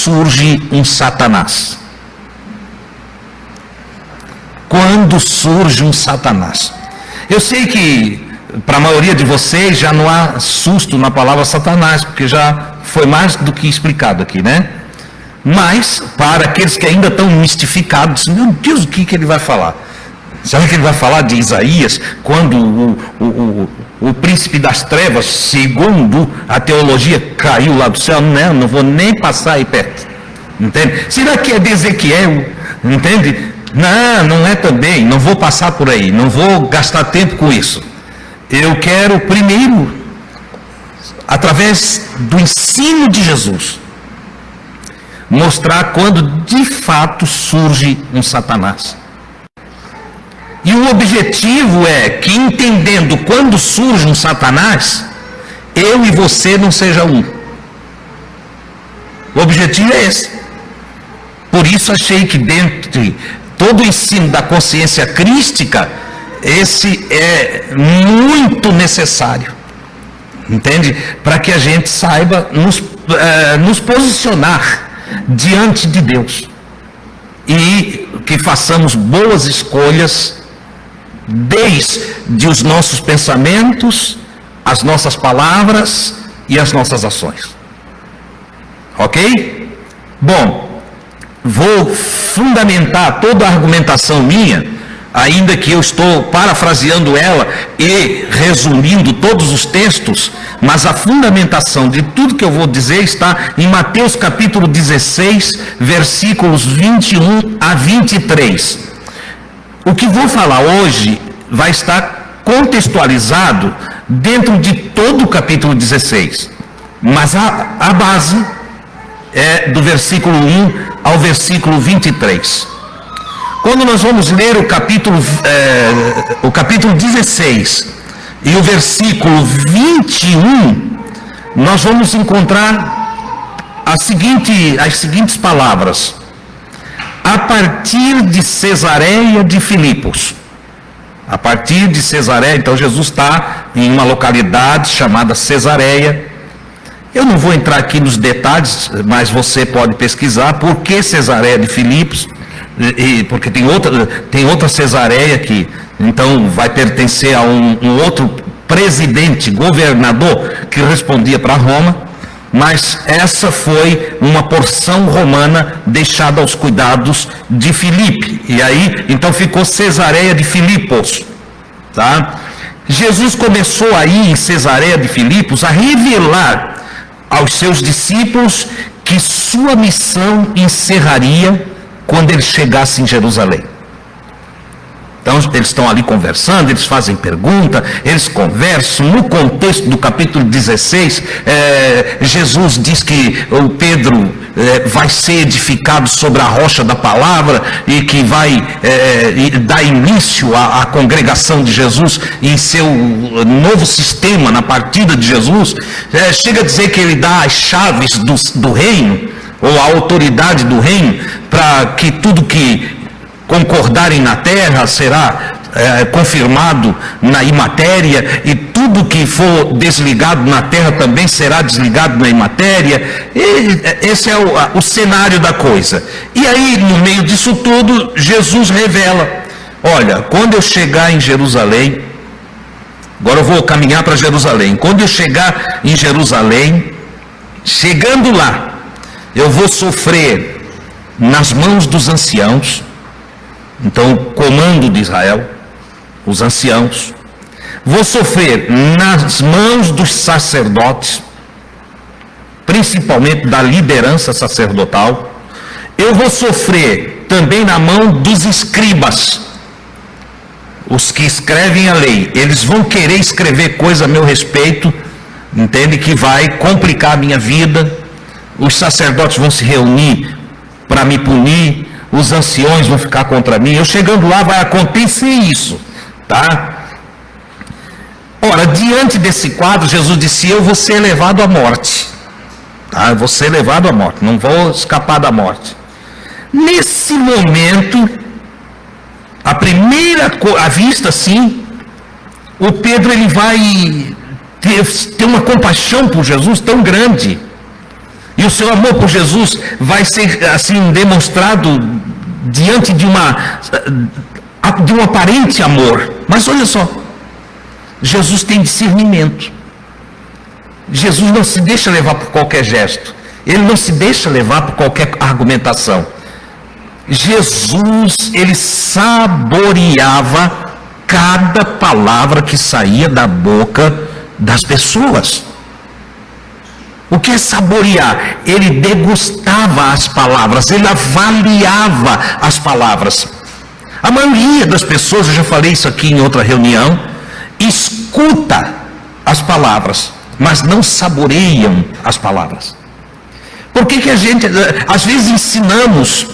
surge um Satanás? Quando surge um Satanás? Eu sei que para a maioria de vocês já não há susto na palavra Satanás, porque já foi mais do que explicado aqui, né? Mas, para aqueles que ainda estão mistificados, meu Deus, o que ele vai falar? Será que ele vai falar de Isaías, quando o príncipe das trevas, segundo a teologia, caiu lá do céu? Não vou nem passar aí perto. Entende? Será que é de Ezequiel? Entende? Não é também. Não vou passar por aí. Não vou gastar tempo com isso. Eu quero primeiro, através do ensino de Jesus, mostrar quando de fato surge um Satanás. E o objetivo é que, entendendo quando surge um Satanás, eu e você não seja um. O objetivo é esse. Por isso achei que dentro de todo o ensino da consciência crística, esse é muito necessário. Entende? Para que a gente saiba nos posicionar diante de Deus. E que façamos boas escolhas, desde os nossos pensamentos, as nossas palavras e as nossas ações. Ok? Bom, vou fundamentar toda a argumentação minha, ainda que eu estou parafraseando ela e resumindo todos os textos, mas a fundamentação de tudo que eu vou dizer está em Mateus capítulo 16, versículos 21 a 23. O que vou falar hoje vai estar contextualizado dentro de todo o capítulo 16, mas a base é do versículo 1 ao versículo 23. Quando nós vamos ler o capítulo 16 e o versículo 21, nós vamos encontrar as seguintes palavras: a partir de Cesareia de Filipos. A partir de Cesareia, então Jesus está em uma localidade chamada Cesareia. Eu não vou entrar aqui nos detalhes, mas você pode pesquisar por que Cesareia de Filipos, porque tem outra Cesareia que então vai pertencer a um outro presidente, governador, que respondia para Roma. Mas essa foi uma porção romana deixada aos cuidados de Filipe. E aí, então ficou Cesareia de Filipos. Tá? Jesus começou aí em Cesareia de Filipos a revelar aos seus discípulos que sua missão encerraria quando ele chegasse em Jerusalém. Então eles estão ali conversando, eles fazem pergunta, eles conversam. No contexto do capítulo 16, Jesus diz que o Pedro vai ser edificado sobre a rocha da palavra e que vai dar início à congregação de Jesus em seu novo sistema na partida de Jesus. Chega a dizer que ele dá as chaves do reino, ou a autoridade do reino, para que tudo que concordarem na terra será confirmado na imatéria, e tudo que for desligado na terra também será desligado na imatéria. E esse é o cenário da coisa. E aí, no meio disso tudo, Jesus revela: olha, quando eu chegar em Jerusalém, agora eu vou caminhar para Jerusalém, quando eu chegar em Jerusalém, chegando lá, eu vou sofrer nas mãos dos anciãos. Então, o comando de Israel, os anciãos. Vou sofrer nas mãos dos sacerdotes, principalmente da liderança sacerdotal. Eu vou sofrer também na mão dos escribas, os que escrevem a lei. Eles vão querer escrever coisa a meu respeito, entende, que vai complicar a minha vida. Os sacerdotes vão se reunir para me punir. Os anciões vão ficar contra mim. Eu chegando lá vai acontecer isso, tá? Ora, diante desse quadro, Jesus disse: eu vou ser levado à morte, tá? Eu vou ser levado à morte, não vou escapar da morte. Nesse momento, à vista assim, o Pedro ele vai ter uma compaixão por Jesus tão grande, E o seu amor por Jesus vai ser assim demonstrado diante de um aparente amor. Mas olha só, Jesus tem discernimento. Jesus não se deixa levar por qualquer gesto. Ele não se deixa levar por qualquer argumentação. Jesus, ele saboreava cada palavra que saía da boca das pessoas. O que é saborear? Ele degustava as palavras, ele avaliava as palavras. A maioria das pessoas, eu já falei isso aqui em outra reunião, escuta as palavras, mas não saboreiam as palavras. Por que a gente, às vezes, ensinamos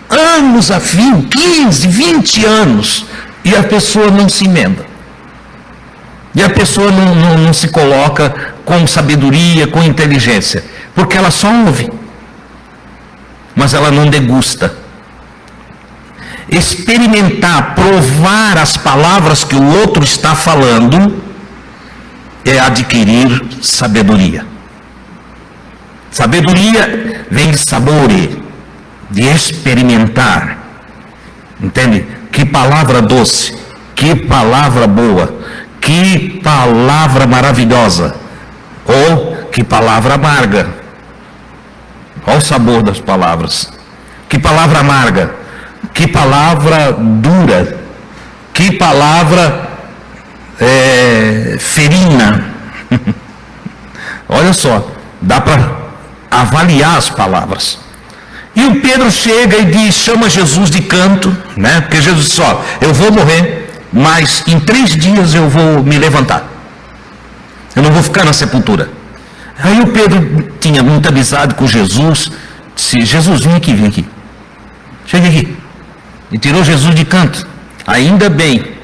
anos a fio, 15, 20 anos, e a pessoa não se emenda? E a pessoa não se coloca com sabedoria, com inteligência, porque ela só ouve, mas ela não degusta. Experimentar, provar as palavras que o outro está falando, é adquirir sabedoria. Sabedoria vem de sabore, de experimentar. Entende? Que palavra doce, que palavra boa, que palavra maravilhosa, ou que palavra amarga. Olha o sabor das palavras. Que palavra amarga, que palavra dura, que palavra ferina. Olha só, dá para avaliar as palavras. E o Pedro chega e diz, chama Jesus de canto, né? Porque Jesus disse, ó, eu vou morrer, mas em 3 dias eu vou me levantar. Eu não vou ficar na sepultura. Aí o Pedro tinha muita amizade com Jesus, disse, Jesus, vem aqui. Chega aqui. E tirou Jesus de canto. Ainda bem.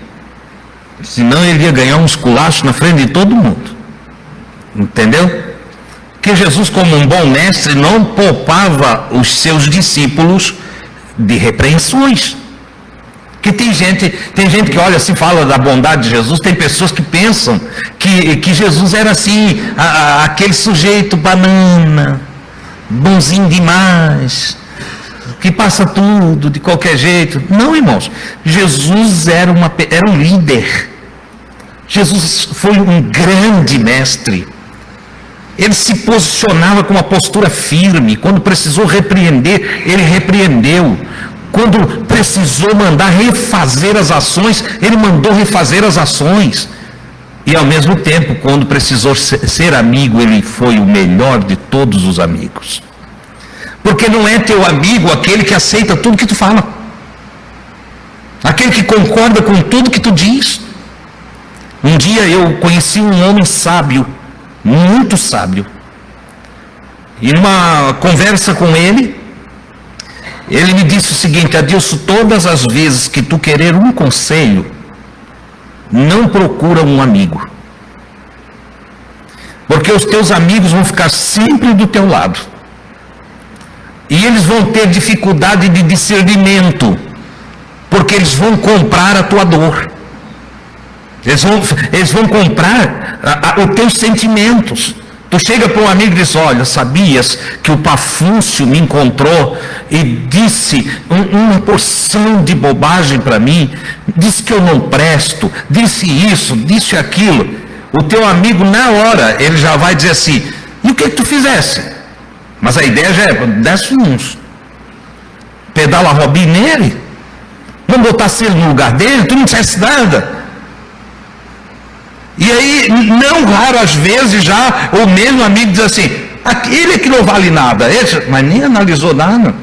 Senão ele ia ganhar uns culachos na frente de todo mundo. Entendeu? Que Jesus, como um bom mestre, não poupava os seus discípulos de repreensões. Que tem gente que olha assim, fala da bondade de Jesus, tem pessoas que pensam que Jesus era assim, aquele sujeito banana, bonzinho demais, que passa tudo de qualquer jeito. Não, irmãos, Jesus era um líder. Jesus foi um grande mestre. Ele se posicionava com uma postura firme. Quando precisou repreender, ele repreendeu. Quando precisou mandar refazer as ações, ele mandou refazer as ações. E ao mesmo tempo, quando precisou ser amigo, ele foi o melhor de todos os amigos. Porque não é teu amigo aquele que aceita tudo que tu fala, aquele que concorda com tudo que tu diz. Um dia eu conheci um homem sábio, muito sábio, e numa conversa com ele me disse o seguinte: Adilson, todas as vezes que tu querer um conselho, não procura um amigo, porque os teus amigos vão ficar sempre do teu lado, e eles vão ter dificuldade de discernimento, porque eles vão comprar a tua dor. Eles vão comprar os teus sentimentos. Tu chega para um amigo e diz: olha, sabias que o Pafúncio me encontrou e disse uma porção de bobagem para mim, disse que eu não presto, disse isso, disse aquilo. O teu amigo, na hora, ele já vai dizer assim: e o que tu fizesse? Mas a ideia já é: desce uns pedala Robin nele, não botasse ele no lugar dele, tu não dissesse nada. E aí, não raras vezes já, o mesmo amigo diz assim: aquele que não vale nada, mas nem analisou nada,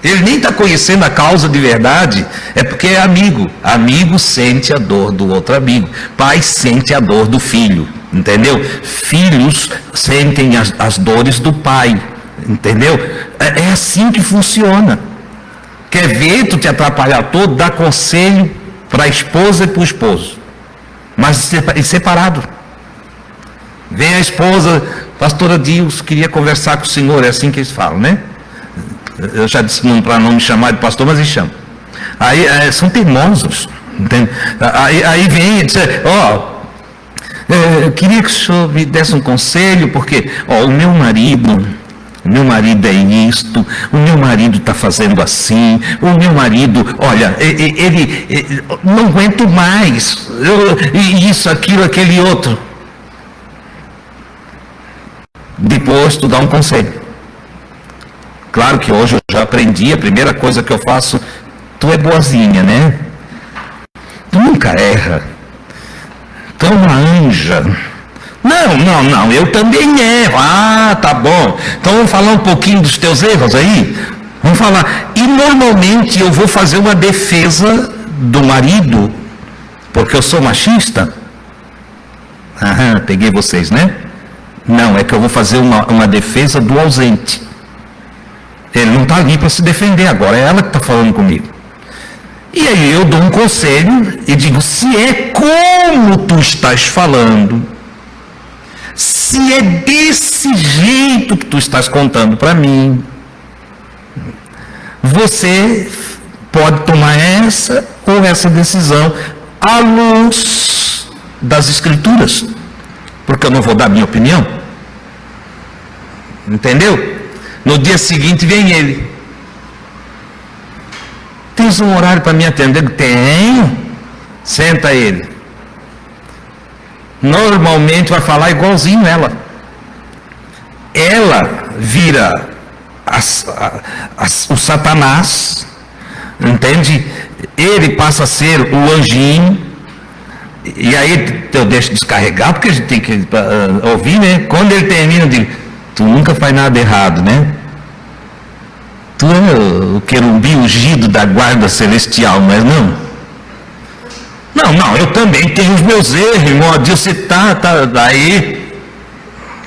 ele nem está conhecendo a causa de verdade, é porque é amigo. Amigo sente a dor do outro amigo, pai sente a dor do filho, entendeu? Filhos sentem as dores do pai, entendeu? É assim que funciona. Quer ver tu te atrapalhar todo, dá conselho para a esposa e para o esposo, mas separado. Vem a esposa: pastora Adilson, queria conversar com o senhor. É assim que eles falam, né? Eu já disse para não me chamar de pastor, mas eles chamam. Aí são teimosos, entende? Aí vem e diz: eu queria que o senhor me desse um conselho, porque o meu marido, o meu marido é isto, o meu marido está fazendo assim, o meu marido, olha, ele não aguento mais, isso, aquilo, aquele outro. Depois tu dá um conselho. Claro que hoje eu já aprendi, a primeira coisa que eu faço, tu é boazinha, né? Tu nunca erra. Tu é uma anja. Não, eu também erro. Ah, tá bom. Então vamos falar um pouquinho dos teus erros aí? Vamos falar. E normalmente eu vou fazer uma defesa do marido, porque eu sou machista. Aham, peguei vocês, né? Não, é que eu vou fazer uma defesa do ausente. Ele não está ali para se defender agora, é ela que está falando comigo. E aí eu dou um conselho e digo, se é como tu estás falando, se é desse jeito que tu estás contando para mim, você pode tomar essa ou essa decisão à luz das Escrituras, porque eu não vou dar minha opinião. Entendeu? No dia seguinte vem ele. Tens um horário para me atender? Tenho. Senta ele. Normalmente vai falar igualzinho ela. Ela vira o Satanás, entende? Ele passa a ser o anjinho, e aí eu deixo descarregar, porque a gente tem que ouvir, né? Quando ele termina, eu digo, tu nunca faz nada errado, né? Tu é o querubim ungido da guarda celestial, mas não. Não, eu também tenho os meus erros, irmão. Você tá, daí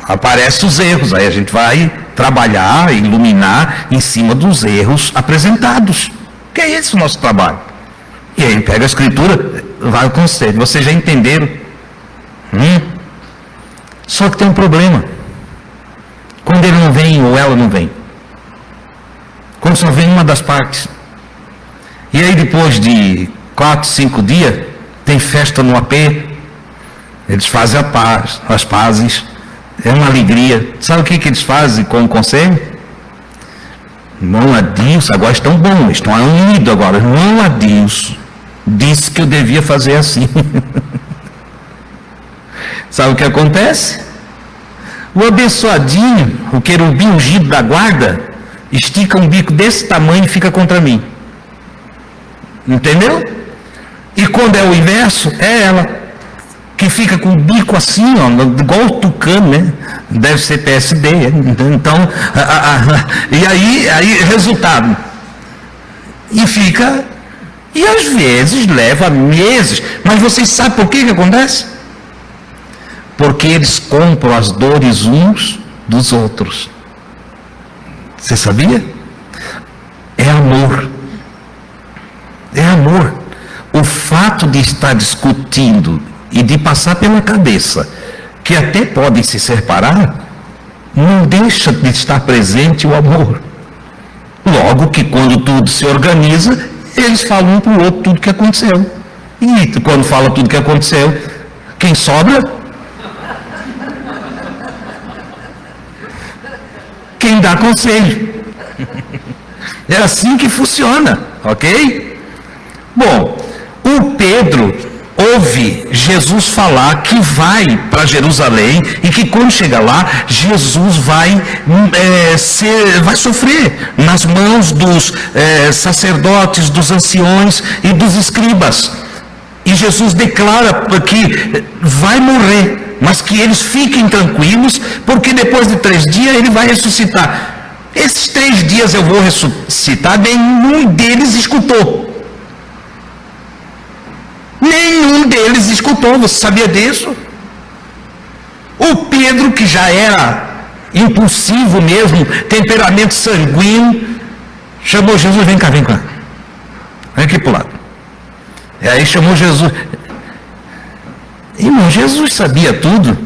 aparecem os erros, aí a gente vai trabalhar, iluminar em cima dos erros apresentados. Que é esse o nosso trabalho. E aí pega a Escritura, vai ao conselho. Vocês já entenderam? Só que tem um problema. Quando ele não vem ou ela não vem. Quando só vem uma das partes. E aí depois de 4, 5 dias, tem festa no AP, eles fazem as pazes, é uma alegria. Sabe o que eles fazem com o conselho? Irmão Adilson, agora estão bons, estão unidos agora. Irmão Adilson disse que eu devia fazer assim. Sabe o que acontece? O abençoadinho, o querubim ungido da guarda, estica um bico desse tamanho e fica contra mim. Entendeu? E quando é o inverso, é ela que fica com o bico assim, ó, igual o tucano, né? Deve ser PSD. Então, e aí resultado. E fica, e às vezes leva meses. Mas vocês sabem por que acontece? Porque eles compram as dores uns dos outros. Você sabia? É amor. É amor. O fato de estar discutindo e de passar pela cabeça que até podem se separar, não deixa de estar presente o amor. Logo que quando tudo se organiza, eles falam um para o outro tudo que aconteceu. E quando fala tudo que aconteceu, quem sobra? Quem dá conselho. É assim que funciona, ok? Bom, o Pedro ouve Jesus falar que vai para Jerusalém e que quando chega lá, Jesus vai sofrer nas mãos dos sacerdotes, dos anciões e dos escribas. E Jesus declara que vai morrer, mas que eles fiquem tranquilos, porque depois de 3 dias ele vai ressuscitar. Esses 3 dias eu vou ressuscitar, nenhum deles escutou. Nenhum deles escutou, você sabia disso? O Pedro, que já era impulsivo mesmo, temperamento sanguíneo, chamou Jesus, vem cá, vem aqui para o lado. E aí chamou Jesus. Irmão, Jesus sabia tudo.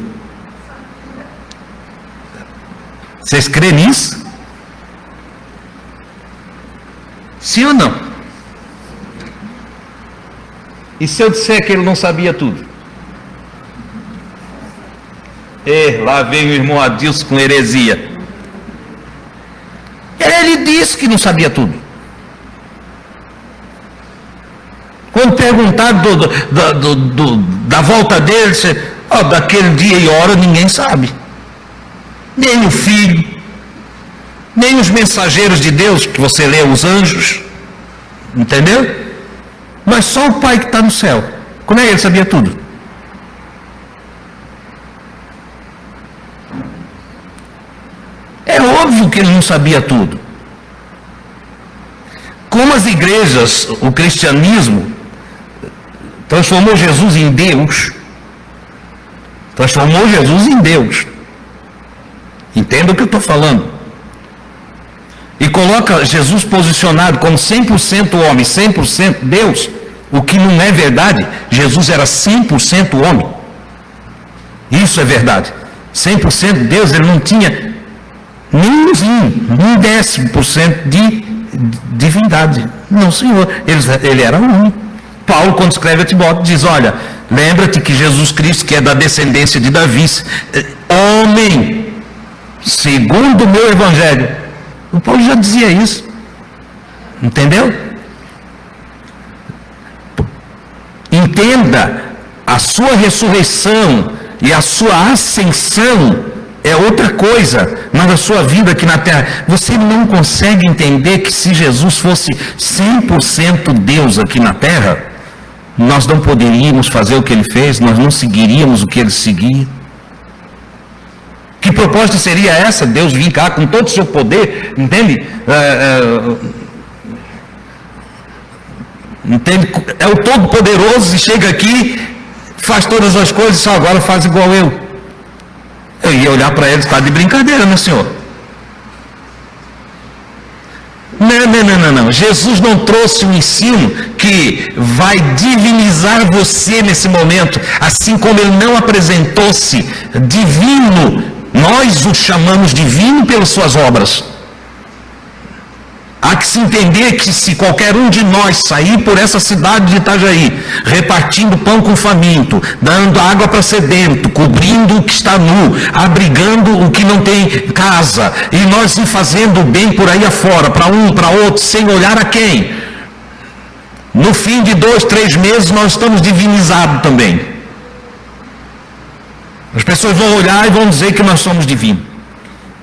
Vocês creem nisso? Sim ou não? E se eu disser que ele não sabia tudo? Lá vem o irmão Adilson com heresia. disse que não sabia tudo. Quando perguntaram da volta dele, daquele dia e hora ninguém sabe. Nem o Filho, nem os mensageiros de Deus, que você lê, os anjos. Entendeu? Mas só o Pai que está no céu. Como é que ele sabia tudo? É óbvio que ele não sabia tudo. Como as igrejas, o cristianismo, transformou Jesus em Deus. Transformou Jesus em Deus. Entenda o que eu estou falando. E coloca Jesus posicionado como 100% homem, 100% Deus. O que não é verdade. Jesus era 100% homem. Isso é verdade. 100% Deus, ele não tinha nem 10% de divindade. Não, Senhor. Ele era um. Paulo, quando escreve a Timóteo, diz, olha, lembra-te que Jesus Cristo, que é da descendência de Davi, homem, segundo o meu evangelho. O Paulo já dizia isso. Entendeu? Entenda, a sua ressurreição e a sua ascensão é outra coisa, mas a sua vida aqui na terra, você não consegue entender que se Jesus fosse 100% Deus aqui na terra, nós não poderíamos fazer o que ele fez, nós não seguiríamos o que ele seguia. Que proposta seria essa? Deus vir cá com todo o seu poder, entende? Entende? É o Todo-Poderoso e chega aqui, faz todas as coisas e só agora faz igual eu. Eu ia olhar para ele, está de brincadeira, meu senhor? Não. Jesus não trouxe um ensino que vai divinizar você nesse momento, assim como ele não apresentou-se divino. Nós o chamamos divino pelas suas obras. Há que se entender que se qualquer um de nós sair por essa cidade de Itajaí, repartindo pão com faminto, dando água para sedento, cobrindo o que está nu, abrigando o que não tem casa, e nós ir fazendo bem por aí afora, para um, para outro, sem olhar a quem, no fim de 2, 3 meses nós estamos divinizados também. As pessoas vão olhar e vão dizer que nós somos divinos.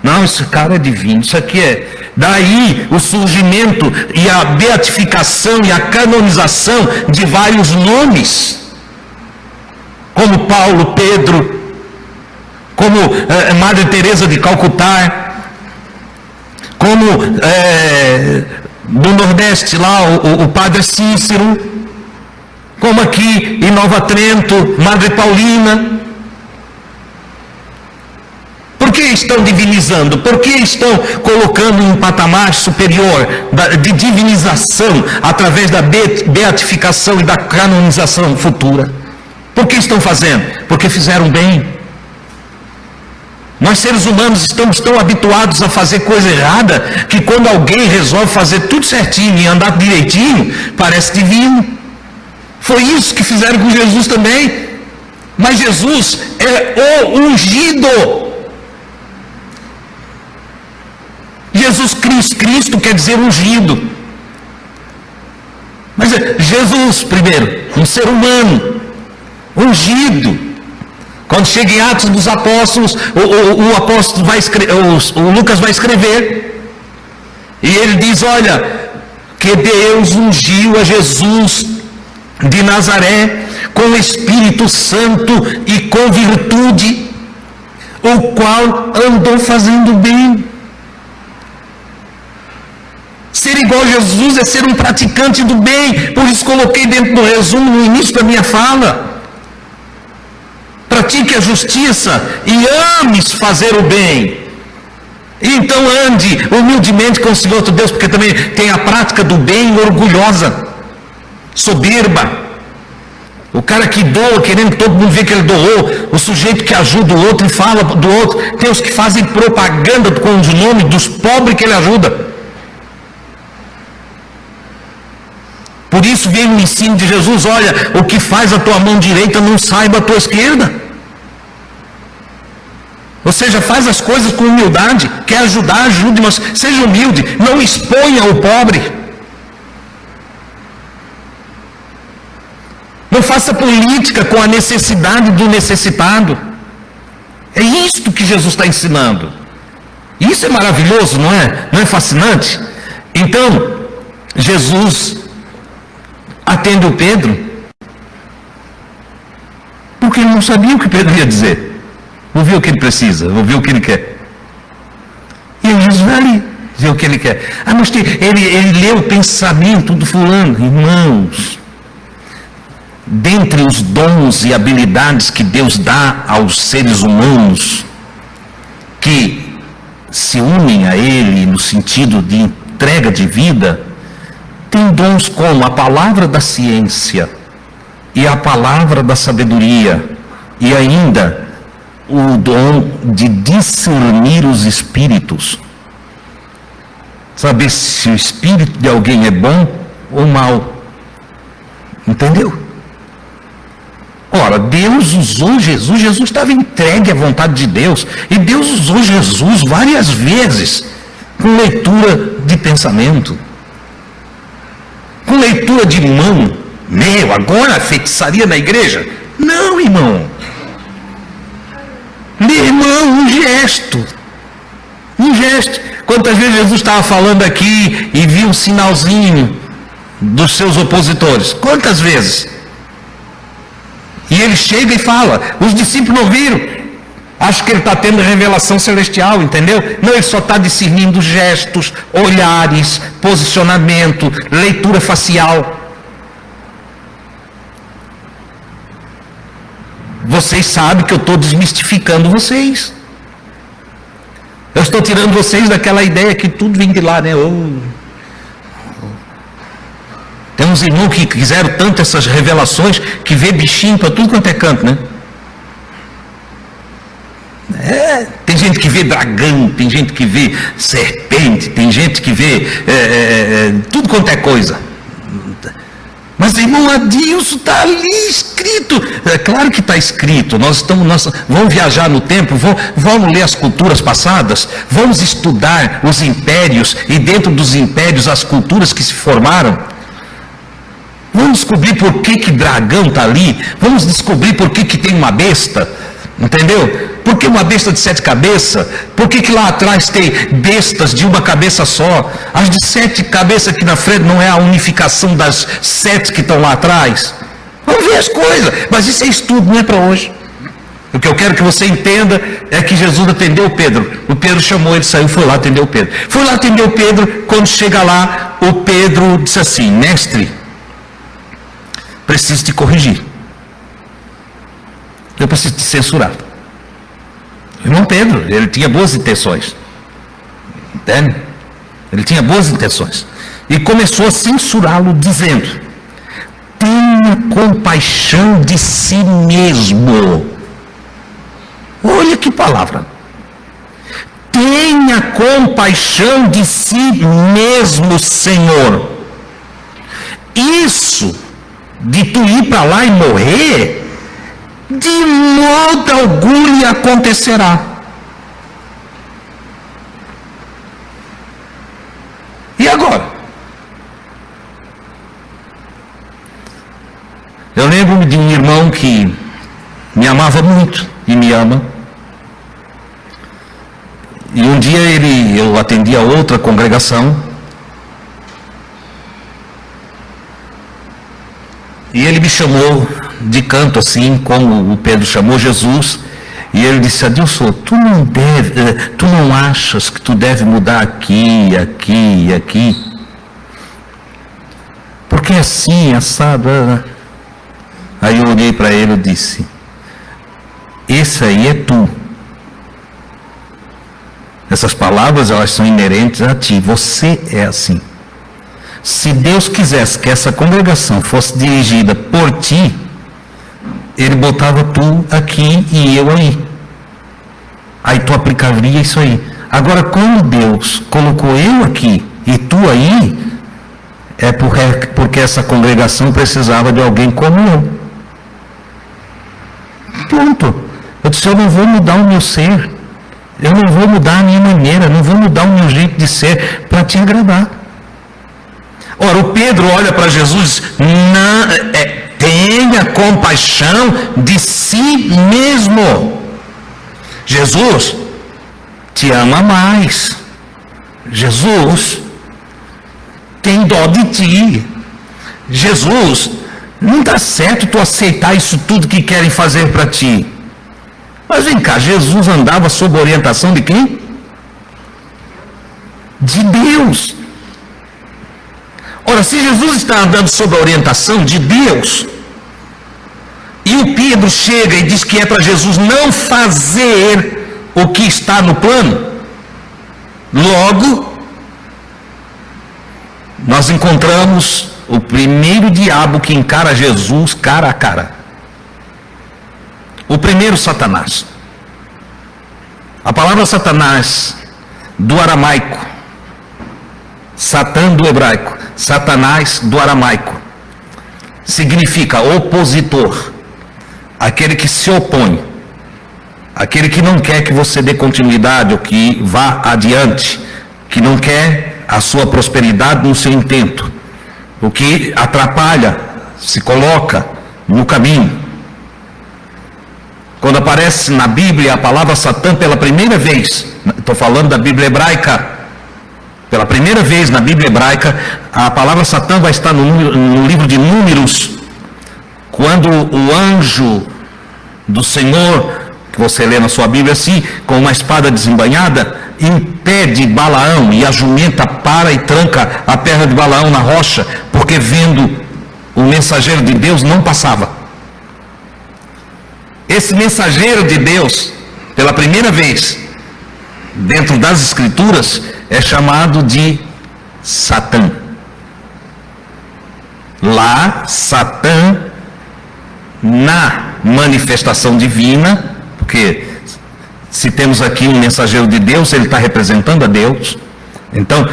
Não, esse cara é divino, isso aqui é... Daí o surgimento e a beatificação e a canonização de vários nomes, como Paulo, Pedro, como Madre Teresa de Calcutá, como no Nordeste lá o Padre Cícero, como aqui em Nova Trento, Madre Paulina. Por que estão divinizando? Por que estão colocando em um patamar superior de divinização através da beatificação e da canonização futura? Por que estão fazendo? Porque fizeram bem. Nós seres humanos estamos tão habituados a fazer coisa errada que quando alguém resolve fazer tudo certinho e andar direitinho, parece divino. Foi isso que fizeram com Jesus também. Mas Jesus é o ungido. Jesus Cristo quer dizer ungido. Mas Jesus, primeiro, um ser humano, ungido. Quando chega em Atos dos Apóstolos, o apóstolo vai escrever, o Lucas vai escrever, e ele diz, olha, que Deus ungiu a Jesus de Nazaré com o Espírito Santo e com virtude, o qual andou fazendo bem. Ser igual a Jesus é ser um praticante do bem. Por isso coloquei dentro do resumo no início da minha fala. Pratique a justiça e ames fazer o bem. Então ande humildemente com o Senhor teu Deus, porque também tem a prática do bem orgulhosa, soberba. O cara que doa, querendo que todo mundo vê que ele doou. O sujeito que ajuda o outro e fala do outro. Tem os que fazem propaganda com os nomes dos pobres que ele ajuda. Por isso vem o ensino de Jesus, olha, o que faz a tua mão direita não saiba a tua esquerda. Você seja, faz as coisas com humildade. Quer ajudar, ajude, mas seja humilde. Não exponha o pobre. Não faça política com a necessidade do necessitado. É isto que Jesus está ensinando. Isso é maravilhoso, não é? Não é fascinante? Então, Jesus atende o Pedro, porque ele não sabia o que Pedro ia dizer. Ouviu o que ele precisa, ouviu o que ele quer. E aí Jesus vai ali, dizer o que ele quer. Ah, mas ele leu o pensamento do fulano. Irmãos, dentre os dons e habilidades que Deus dá aos seres humanos, que se unem a Ele no sentido de entrega de vida, tem dons como a palavra da ciência e a palavra da sabedoria, e ainda o dom de discernir os espíritos, saber se o espírito de alguém é bom ou mau. Entendeu? Ora, Deus usou Jesus, Jesus estava entregue à vontade de Deus, e Deus usou Jesus várias vezes, com leitura de pensamento, com leitura de mão. Agora a feitiçaria na igreja? Não, irmão. Meu irmão, um gesto. Quantas vezes Jesus estava falando aqui e viu um sinalzinho dos seus opositores? Quantas vezes? E ele chega e fala, os discípulos não viram. Acho que ele está tendo revelação celestial, entendeu? Não, ele só está discernindo gestos, olhares, posicionamento, leitura facial. Vocês sabem que eu estou desmistificando vocês. Eu estou tirando vocês daquela ideia que tudo vem de lá, né? Tem uns irmãos que quiseram tanto essas revelações que vê bichinho para tudo quanto é canto, né? Tem gente que vê dragão, tem gente que vê serpente, tem gente que vê tudo quanto é coisa. Mas, irmão, Adilson, está ali escrito. É claro que está escrito. Nós vamos viajar no tempo, vamos ler as culturas passadas, vamos estudar os impérios e dentro dos impérios as culturas que se formaram. Vamos descobrir por que dragão está ali. Vamos descobrir por que tem uma besta. Entendeu? Por que uma besta de 7 cabeças? Por que lá atrás tem bestas de uma cabeça só? As de 7 cabeças aqui na frente não é a unificação das 7 que estão lá atrás? Vamos ver as coisas. Mas isso é estudo, não é para hoje. O que eu quero que você entenda é que Jesus atendeu Pedro. O Pedro chamou, ele saiu, foi lá atender o Pedro. Foi lá atender o Pedro. Quando chega lá, o Pedro disse assim: mestre, preciso te corrigir. Eu preciso te censurar. O irmão Pedro, ele tinha boas intenções. Entende? Ele tinha boas intenções. E começou a censurá-lo dizendo: tenha compaixão de si mesmo. Olha que palavra. Tenha compaixão de si mesmo, Senhor. Isso de tu ir para lá e morrer, de modo algum lhe acontecerá. E agora? Eu lembro de um irmão que me amava muito e me ama. E um dia eu atendi a outra congregação. E ele me chamou de canto assim, como o Pedro chamou Jesus, e ele disse: Adilson, tu não achas que tu deve mudar aqui, aqui e aqui? Porque assim, assado. Aí eu olhei para ele e disse: esse aí é tu. Essas palavras, elas são inerentes a ti, você é assim. Se Deus quisesse que essa congregação fosse dirigida por ti, ele botava tu aqui e eu aí. Aí tu aplicaria isso aí. Agora, como Deus colocou eu aqui e tu aí, é porque essa congregação precisava de alguém como eu. Ponto. Eu disse: eu não vou mudar o meu ser. Eu não vou mudar a minha maneira, não vou mudar o meu jeito de ser para te agradar. Ora, o Pedro olha para Jesus, tenha compaixão de si mesmo. Jesus te ama mais. Jesus tem dó de ti. Jesus, não dá certo tu aceitar isso tudo que querem fazer para ti. Mas vem cá, Jesus andava sob a orientação de quem? De Deus. Ora, se Jesus está andando sob a orientação de Deus, e o Pedro chega e diz que é para Jesus não fazer o que está no plano, logo, nós encontramos o primeiro diabo que encara Jesus cara a cara. O primeiro, Satanás. A palavra Satanás, do aramaico, Satã do hebraico, Satanás do aramaico, significa opositor, aquele que se opõe, aquele que não quer que você dê continuidade ou que vá adiante, que não quer a sua prosperidade no seu intento, o que atrapalha, se coloca no caminho. Quando aparece na Bíblia a palavra Satã pela primeira vez, estou falando da Bíblia hebraica, pela primeira vez na Bíblia hebraica, a palavra Satã vai estar no livro de Números, quando o anjo do Senhor, que você lê na sua Bíblia assim, com uma espada desembainhada, impede Balaão, e a jumenta para e tranca a perna de Balaão na rocha, porque vendo o mensageiro de Deus não passava. Esse mensageiro de Deus, pela primeira vez, dentro das Escrituras, é chamado de Satã. Lá, Satã, na manifestação divina, porque se temos aqui um mensageiro de Deus, ele está representando a Deus. Então,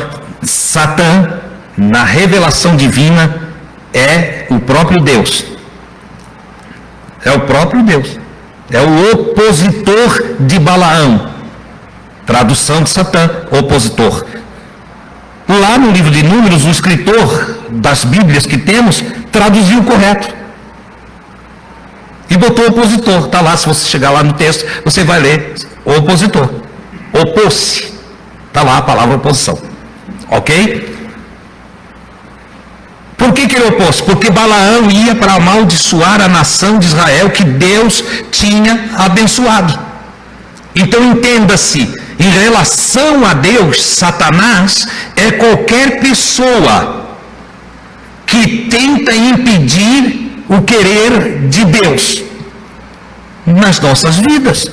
Satã, na revelação divina, é o próprio Deus. É o próprio Deus. É o opositor de Balaão. Tradução de Satã, opositor. Lá no livro de Números, o escritor das Bíblias que temos, traduziu correto. E botou opositor. Está lá, se você chegar lá no texto, você vai ler opositor. Opôs-se. Está lá a palavra oposição. Ok? Por que ele opôs? Porque Balaão ia para amaldiçoar a nação de Israel que Deus tinha abençoado. Então entenda-se, em relação a Deus, Satanás é qualquer pessoa que tenta impedir o querer de Deus nas nossas vidas.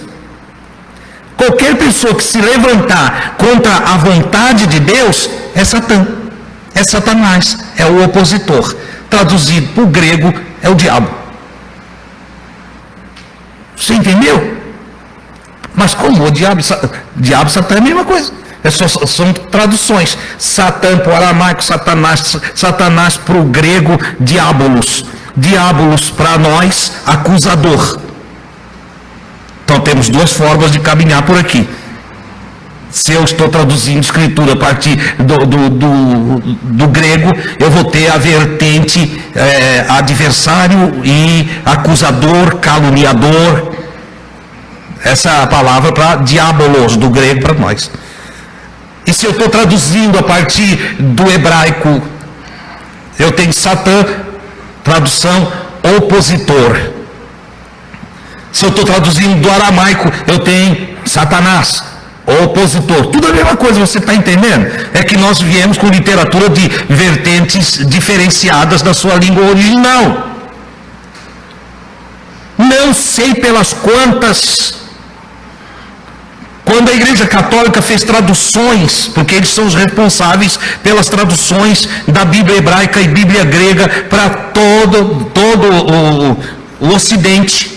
Qualquer pessoa que se levantar contra a vontade de Deus é Satã. É Satanás, é o opositor. Traduzido para o grego, é o diabo. Você entendeu? Mas como o diabo e Satã é a mesma coisa. São traduções. Satã para o aramaico, Satanás para o grego, diabolos. Diabolos para nós, acusador. Então temos duas formas de caminhar por aqui. Se eu estou traduzindo escritura a partir do grego, eu vou ter a vertente adversário e acusador, caluniador. Essa é a palavra para diabolos, do grego para nós. E se eu estou traduzindo a partir do hebraico, eu tenho Satã, tradução opositor. Se eu estou traduzindo do aramaico, eu tenho Satanás, opositor. Tudo a mesma coisa, você está entendendo? É que nós viemos com literatura de vertentes diferenciadas da sua língua original. Não sei pelas quantas. Quando a Igreja Católica fez traduções, porque eles são os responsáveis pelas traduções da Bíblia hebraica e Bíblia grega para todo o Ocidente.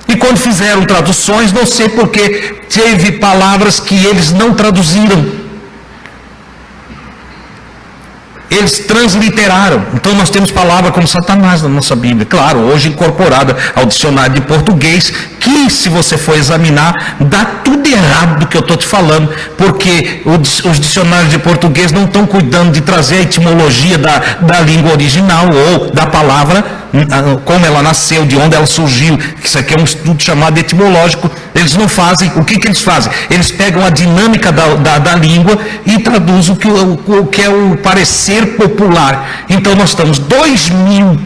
E quando fizeram traduções, não sei porque teve palavras que eles não traduziram. eles transliteraram. Então nós temos palavra como Satanás na nossa Bíblia, claro, hoje incorporada ao dicionário de português, que se você for examinar, dá tudo errado do que eu estou te falando, porque os dicionários de português não estão cuidando de trazer a etimologia da língua original, ou da palavra, como ela nasceu, de onde ela surgiu. Isso aqui é um estudo chamado etimológico. Eles não fazem. O que eles fazem? Eles pegam a dinâmica da língua e traduzem o que é o parecer popular. Então nós estamos 2000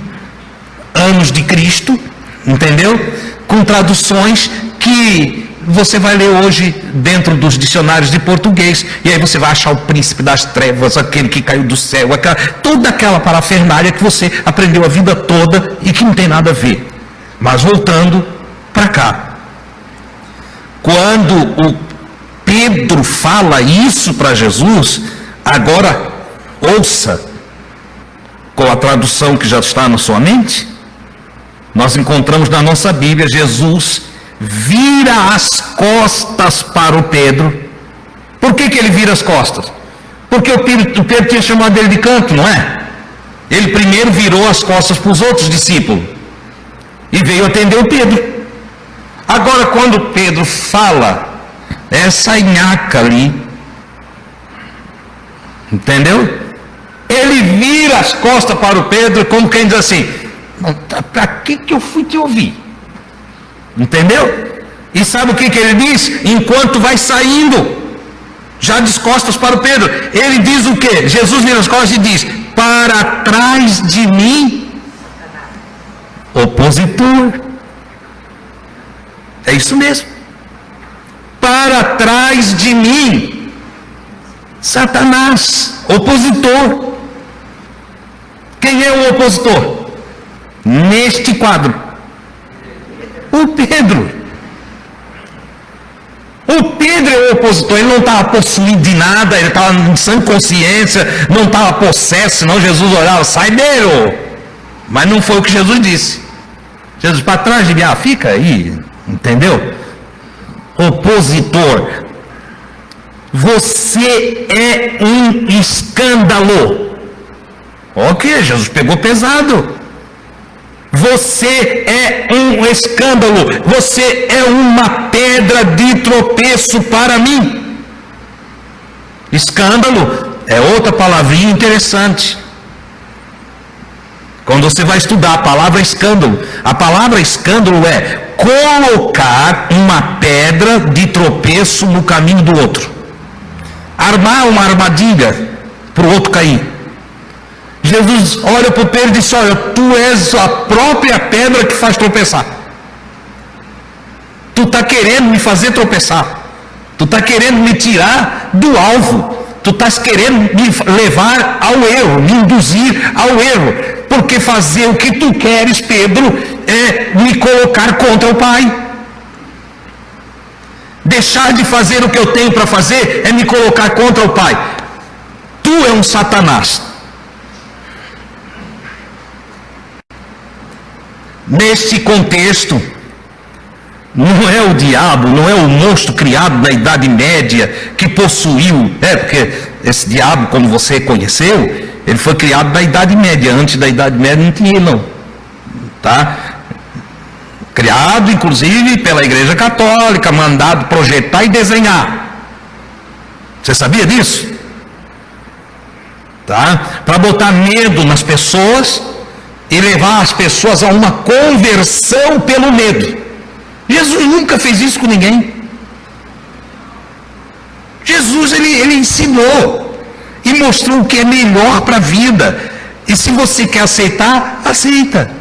anos de Cristo, entendeu? Com traduções que você vai ler hoje dentro dos dicionários de português, e aí você vai achar o príncipe das trevas, aquele que caiu do céu, toda aquela parafernália que você aprendeu a vida toda e que não tem nada a ver. Mas voltando para cá, quando o Pedro fala isso para Jesus, agora ouça, com a tradução que já está na sua mente, nós encontramos na nossa Bíblia, Jesus vira as costas para o Pedro. Por que ele vira as costas? Porque o Pedro tinha chamado ele de canto, não é? Ele primeiro virou as costas para os outros discípulos e veio atender o Pedro. Agora, quando Pedro fala essa nhaca ali, entendeu? Ele vira as costas para o Pedro, como quem diz assim: para que eu fui te ouvir? Entendeu? E sabe o que ele diz? Enquanto vai saindo, já de costas para o Pedro, ele diz o que? Jesus vira as costas e diz: para trás de mim, opositor. É isso mesmo. Para trás de mim, Satanás, opositor. Quem é o opositor? Neste quadro, o Pedro. O Pedro é o opositor. Ele não estava possuído de nada, ele estava em sã consciência, não estava possesso, senão Jesus olhava: sai dele. Mas não foi o que Jesus disse. Jesus: para trás de mim, fica aí, entendeu? Opositor, você é um escândalo. Ok, Jesus pegou pesado. Você é um escândalo, você é uma pedra de tropeço para mim. Escândalo é outra palavrinha interessante. Quando você vai estudar a palavra escândalo, a palavra escândalo é colocar uma pedra de tropeço no caminho do outro, armar uma armadilha para o outro cair. Jesus olha para o Pedro e diz: olha, tu és a própria pedra que faz tropeçar. Tu está querendo me fazer tropeçar. Tu está querendo me tirar do alvo. Tu estás querendo me levar ao erro, me induzir ao erro. Porque fazer o que tu queres, Pedro, é me colocar contra o Pai. Deixar de fazer o que eu tenho para fazer é me colocar contra o Pai. Tu é um Satanás. Neste contexto, não é o diabo, não é o monstro criado na Idade Média que possuiu, porque esse diabo, como você conheceu, ele foi criado na Idade Média. Antes da Idade Média não tinha, não, tá? Criado inclusive pela Igreja Católica, mandado projetar e desenhar. Você sabia disso? Tá? Para botar medo nas pessoas e levar as pessoas a uma conversão pelo medo. Jesus nunca fez isso com ninguém. Jesus ele ensinou e mostrou o que é melhor para a vida. E se você quer aceitar, aceita.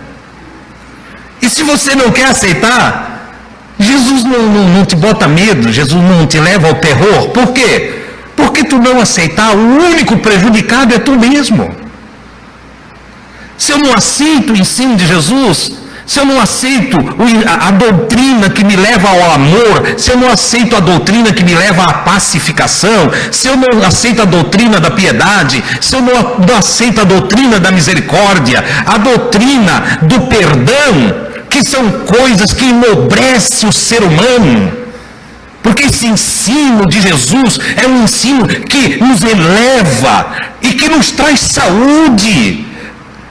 E se você não quer aceitar, Jesus não te bota medo, Jesus não te leva ao terror. Por quê? Porque tu não aceitar, o único prejudicado é tu mesmo. Se eu não aceito o ensino de Jesus, se eu não aceito a doutrina que me leva ao amor, se eu não aceito a doutrina que me leva à pacificação, se eu não aceito a doutrina da piedade, se eu não aceito a doutrina da misericórdia, a doutrina do perdão, que são coisas que enobrecem o ser humano, Porque esse ensino de Jesus é um ensino que nos eleva e que nos traz saúde.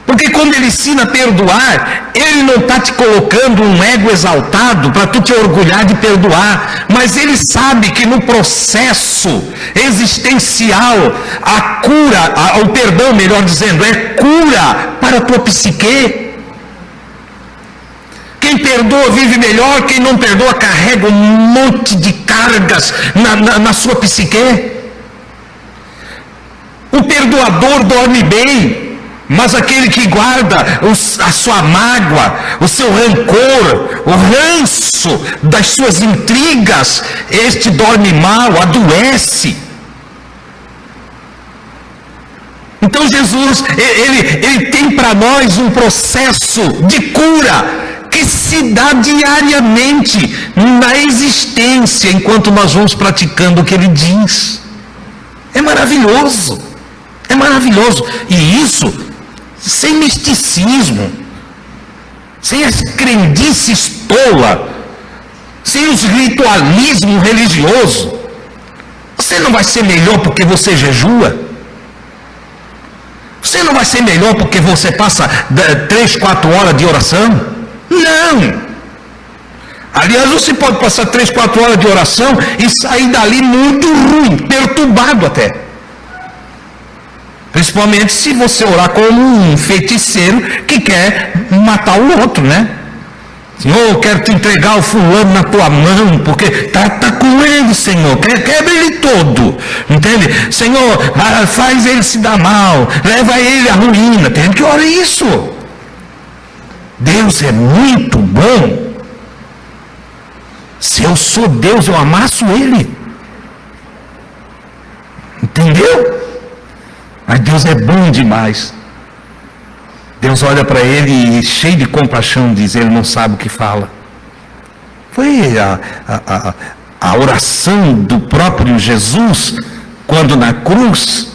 Porque quando ele ensina a perdoar, ele não está te colocando um ego exaltado para tu te orgulhar de perdoar, mas ele sabe que no processo existencial, a cura, o perdão, melhor dizendo, é cura para a tua psique. Quem perdoa vive melhor, quem não perdoa carrega um monte de cargas na sua psique. O perdoador dorme bem. Mas aquele que guarda a sua mágoa, o seu rancor, o ranço das suas intrigas, este dorme mal, adoece. Então Jesus, ele tem para nós um processo de cura que se dá diariamente na existência, enquanto nós vamos praticando o que ele diz. É maravilhoso, é maravilhoso. E isso sem misticismo, sem as crendices tola, sem os ritualismo religioso. Você não vai ser melhor porque você jejua. Você não vai ser melhor porque você passa 3, 4 horas de oração. Não. Aliás, você pode passar 3, 4 horas de oração e sair dali muito ruim, perturbado até. Principalmente se você orar como um feiticeiro que quer matar o outro, né? Senhor, eu quero te entregar o fulano na tua mão, porque tá com ele, Senhor, quebra ele todo, entende? Senhor, faz ele se dar mal, leva ele à ruína. Tem que orar isso. Deus é muito bom. Se eu sou Deus, eu amasso ele. Entendeu? Mas Deus é bom demais. Deus olha para ele e cheio de compaixão diz, ele não sabe o que fala. Foi a oração do próprio Jesus, quando na cruz,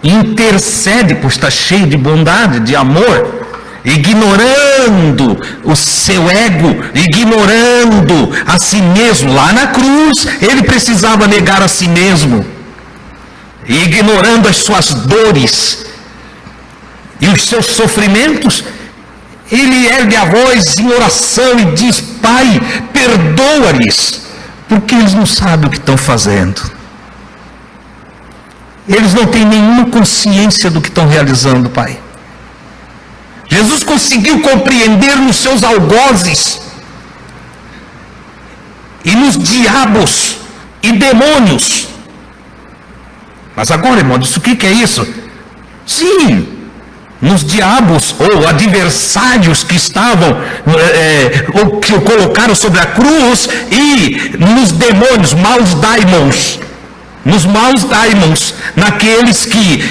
intercede por estar cheio de bondade, de amor, ignorando o seu ego, ignorando a si mesmo. Lá na cruz, ele precisava negar a si mesmo. E ignorando as suas dores e os seus sofrimentos, ele ergue a voz em oração e diz, Pai, perdoa-lhes, porque eles não sabem o que estão fazendo. Eles não têm nenhuma consciência do que estão realizando, Pai. Jesus conseguiu compreender nos seus algozes e nos diabos e demônios. Mas agora, irmãos, o que é isso? Sim, nos diabos ou adversários que estavam, ou que o colocaram sobre a cruz, e nos demônios, maus daimons. Nos maus daimons, naqueles que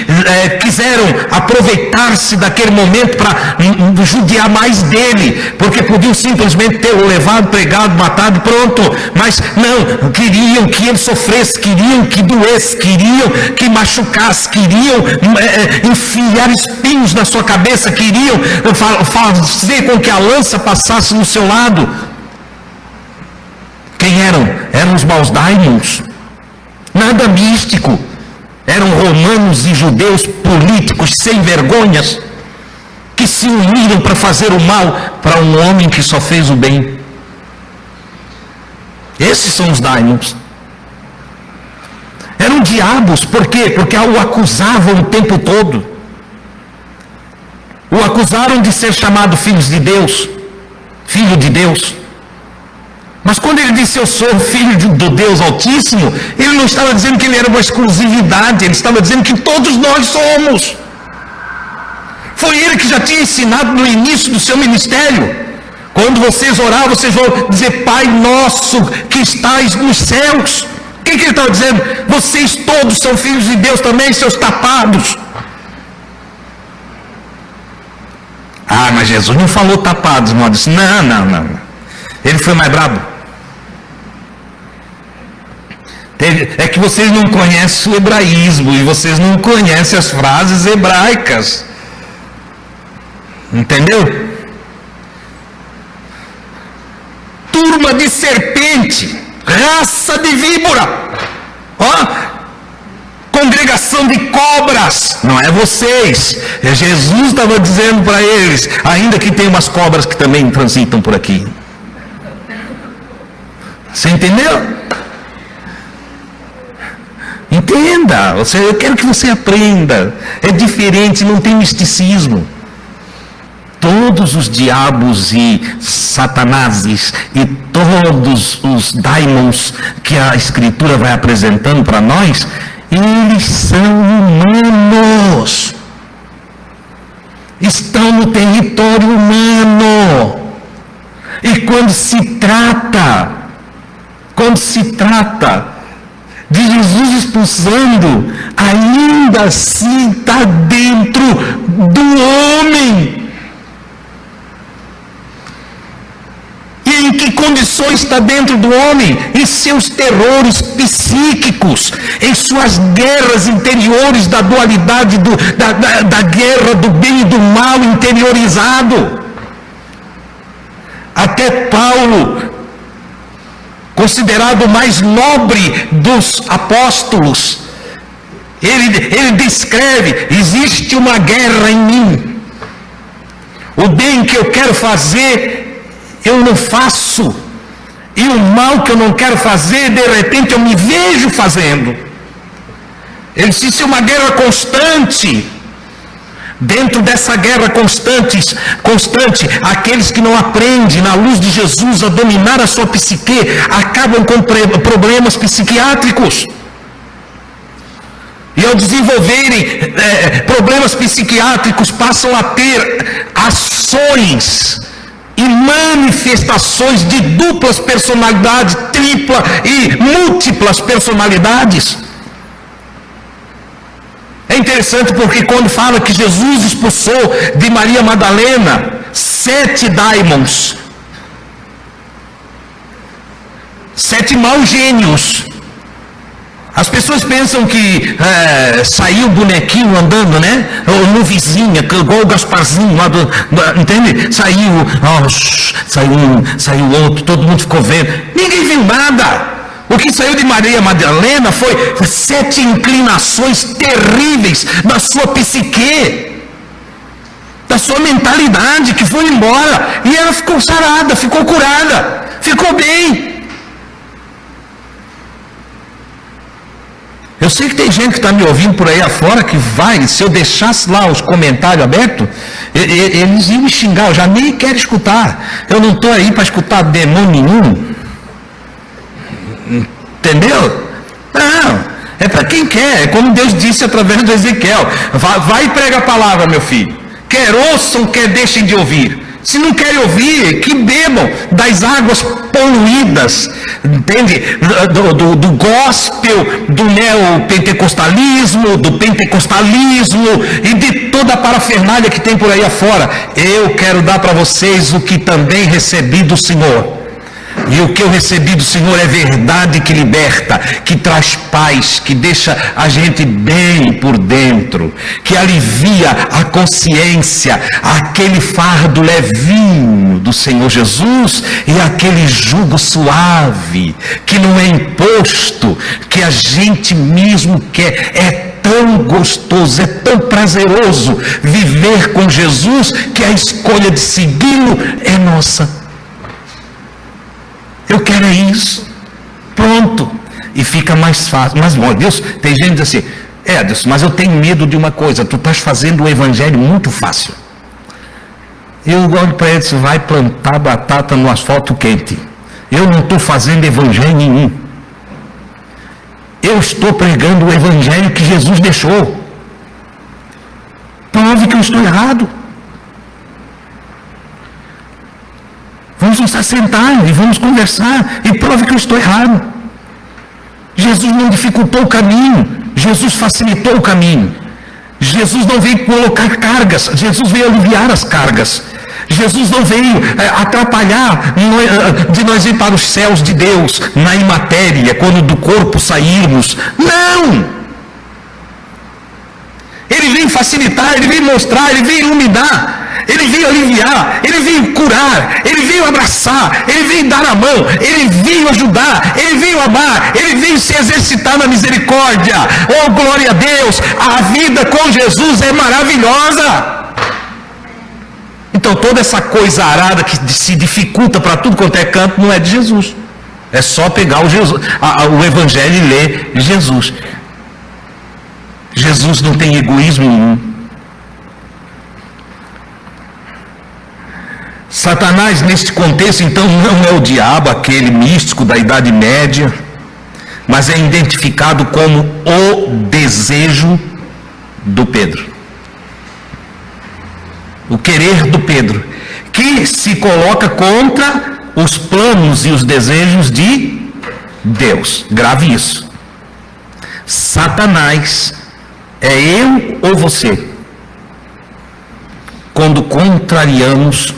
quiseram aproveitar-se daquele momento para judiar mais dele, porque podiam simplesmente ter o levado, pregado, matado, pronto, mas não, queriam que ele sofresse, queriam que doesse, queriam que machucasse, queriam enfiar espinhos na sua cabeça, queriam fazer com que a lança passasse no seu lado. Quem eram? Eram os maus daimons. Nada místico, eram romanos e judeus políticos sem vergonhas, que se uniram para fazer o mal para um homem que só fez o bem. Esses são os daimons. Eram diabos, por quê? Porque o acusavam o tempo todo. O acusaram de ser chamado filho de Deus. Mas quando ele disse, eu sou filho do Deus Altíssimo, ele não estava dizendo que ele era uma exclusividade, ele estava dizendo que todos nós somos. Foi ele que já tinha ensinado no início do seu ministério. Quando vocês orar, vocês vão dizer, Pai nosso que estais nos céus. O que ele estava dizendo? Vocês todos são filhos de Deus também, seus tapados. Ah, mas Jesus não falou tapados, irmão. Disse, não. Ele foi mais brabo. É que vocês não conhecem o hebraísmo e vocês não conhecem as frases hebraicas. Entendeu? Turma de serpente, raça de víbora, ó, congregação de cobras. Não é vocês. Jesus estava dizendo para eles, ainda que tem umas cobras que também transitam por aqui. Você entendeu? Entenda, eu quero que você aprenda. É diferente, não tem misticismo. Todos os diabos e satanases e todos os daimons que a Escritura vai apresentando para nós, eles são humanos. Estão no território humano. E quando se trata de Jesus expulsando, ainda assim está dentro do homem. E em que condições está dentro do homem? Em seus terrores psíquicos, em suas guerras interiores da dualidade, da guerra do bem e do mal interiorizado. Até Paulo, considerado o mais nobre dos apóstolos, ele descreve: existe uma guerra em mim. O bem que eu quero fazer, eu não faço. E o mal que eu não quero fazer, de repente eu me vejo fazendo. Ele disse: isso é uma guerra constante. Dentro dessa guerra constante, aqueles que não aprendem na luz de Jesus a dominar a sua psique, acabam com problemas psiquiátricos. E ao desenvolverem problemas psiquiátricos, passam a ter ações e manifestações de duplas personalidades, tripla e múltiplas personalidades. É interessante porque quando fala que Jesus expulsou de Maria Madalena 7 daimons, 7 maus gênios. As pessoas pensam que saiu o bonequinho andando, né? Ou no vizinho, igual o Gasparzinho lá entende? Saiu outro, todo mundo ficou vendo. Ninguém viu nada. O que saiu de Maria Madalena foi 7 inclinações terríveis da sua psique, da sua mentalidade, que foi embora. E ela ficou sarada, ficou curada, ficou bem. Eu sei que tem gente que está me ouvindo por aí afora que vai, se eu deixasse lá os comentários abertos, eles iam me xingar, eu já nem quero escutar. Eu não estou aí para escutar demônio nenhum. Entendeu? Não, é para quem quer. É como Deus disse através do Ezequiel: vai e prega a palavra, meu filho. Quer ouçam, quer deixem de ouvir. Se não querem ouvir, que bebam das águas poluídas, entende? Do gospel, do neopentecostalismo, do pentecostalismo e de toda a parafernália que tem por aí afora. Eu quero dar para vocês o que também recebi do Senhor. E o que eu recebi do Senhor é verdade que liberta, que traz paz, que deixa a gente bem por dentro, que alivia a consciência, aquele fardo levinho do Senhor Jesus e aquele jugo suave, que não é imposto, que a gente mesmo quer. É tão gostoso, é tão prazeroso viver com Jesus, que a escolha de segui-lo é nossa. Eu quero isso. Pronto. E fica mais fácil. Mas, Deus, tem gente que diz assim: Deus, mas eu tenho medo de uma coisa. Tu estás fazendo o evangelho muito fácil. Eu olho para ele e disse: vai plantar batata no asfalto quente. Eu não estou fazendo evangelho nenhum. Eu estou pregando o evangelho que Jesus deixou. Prove que eu estou errado. Vamos nos assentar e vamos conversar e prove que eu estou errado. Jesus não dificultou o caminho, Jesus facilitou o caminho. Jesus não veio colocar cargas, Jesus veio aliviar as cargas. Jesus não veio atrapalhar de nós ir para os céus de Deus na imatéria, quando do corpo sairmos. Não! Ele veio facilitar, ele veio mostrar, ele veio iluminar. Ele veio aliviar, ele veio curar, ele veio abraçar, ele veio dar a mão, ele veio ajudar, ele veio amar, ele veio se exercitar na misericórdia. Oh, glória a Deus! A vida com Jesus é maravilhosa. Então toda essa coisa arada que se dificulta para tudo quanto é canto não é de Jesus. É só pegar o Evangelho e ler Jesus. Jesus não tem egoísmo nenhum. Satanás, neste contexto, então, não é o diabo, aquele místico da Idade Média, mas é identificado como o desejo do Pedro. O querer do Pedro, que se coloca contra os planos e os desejos de Deus. Grave isso. Satanás é eu ou você, quando contrariamos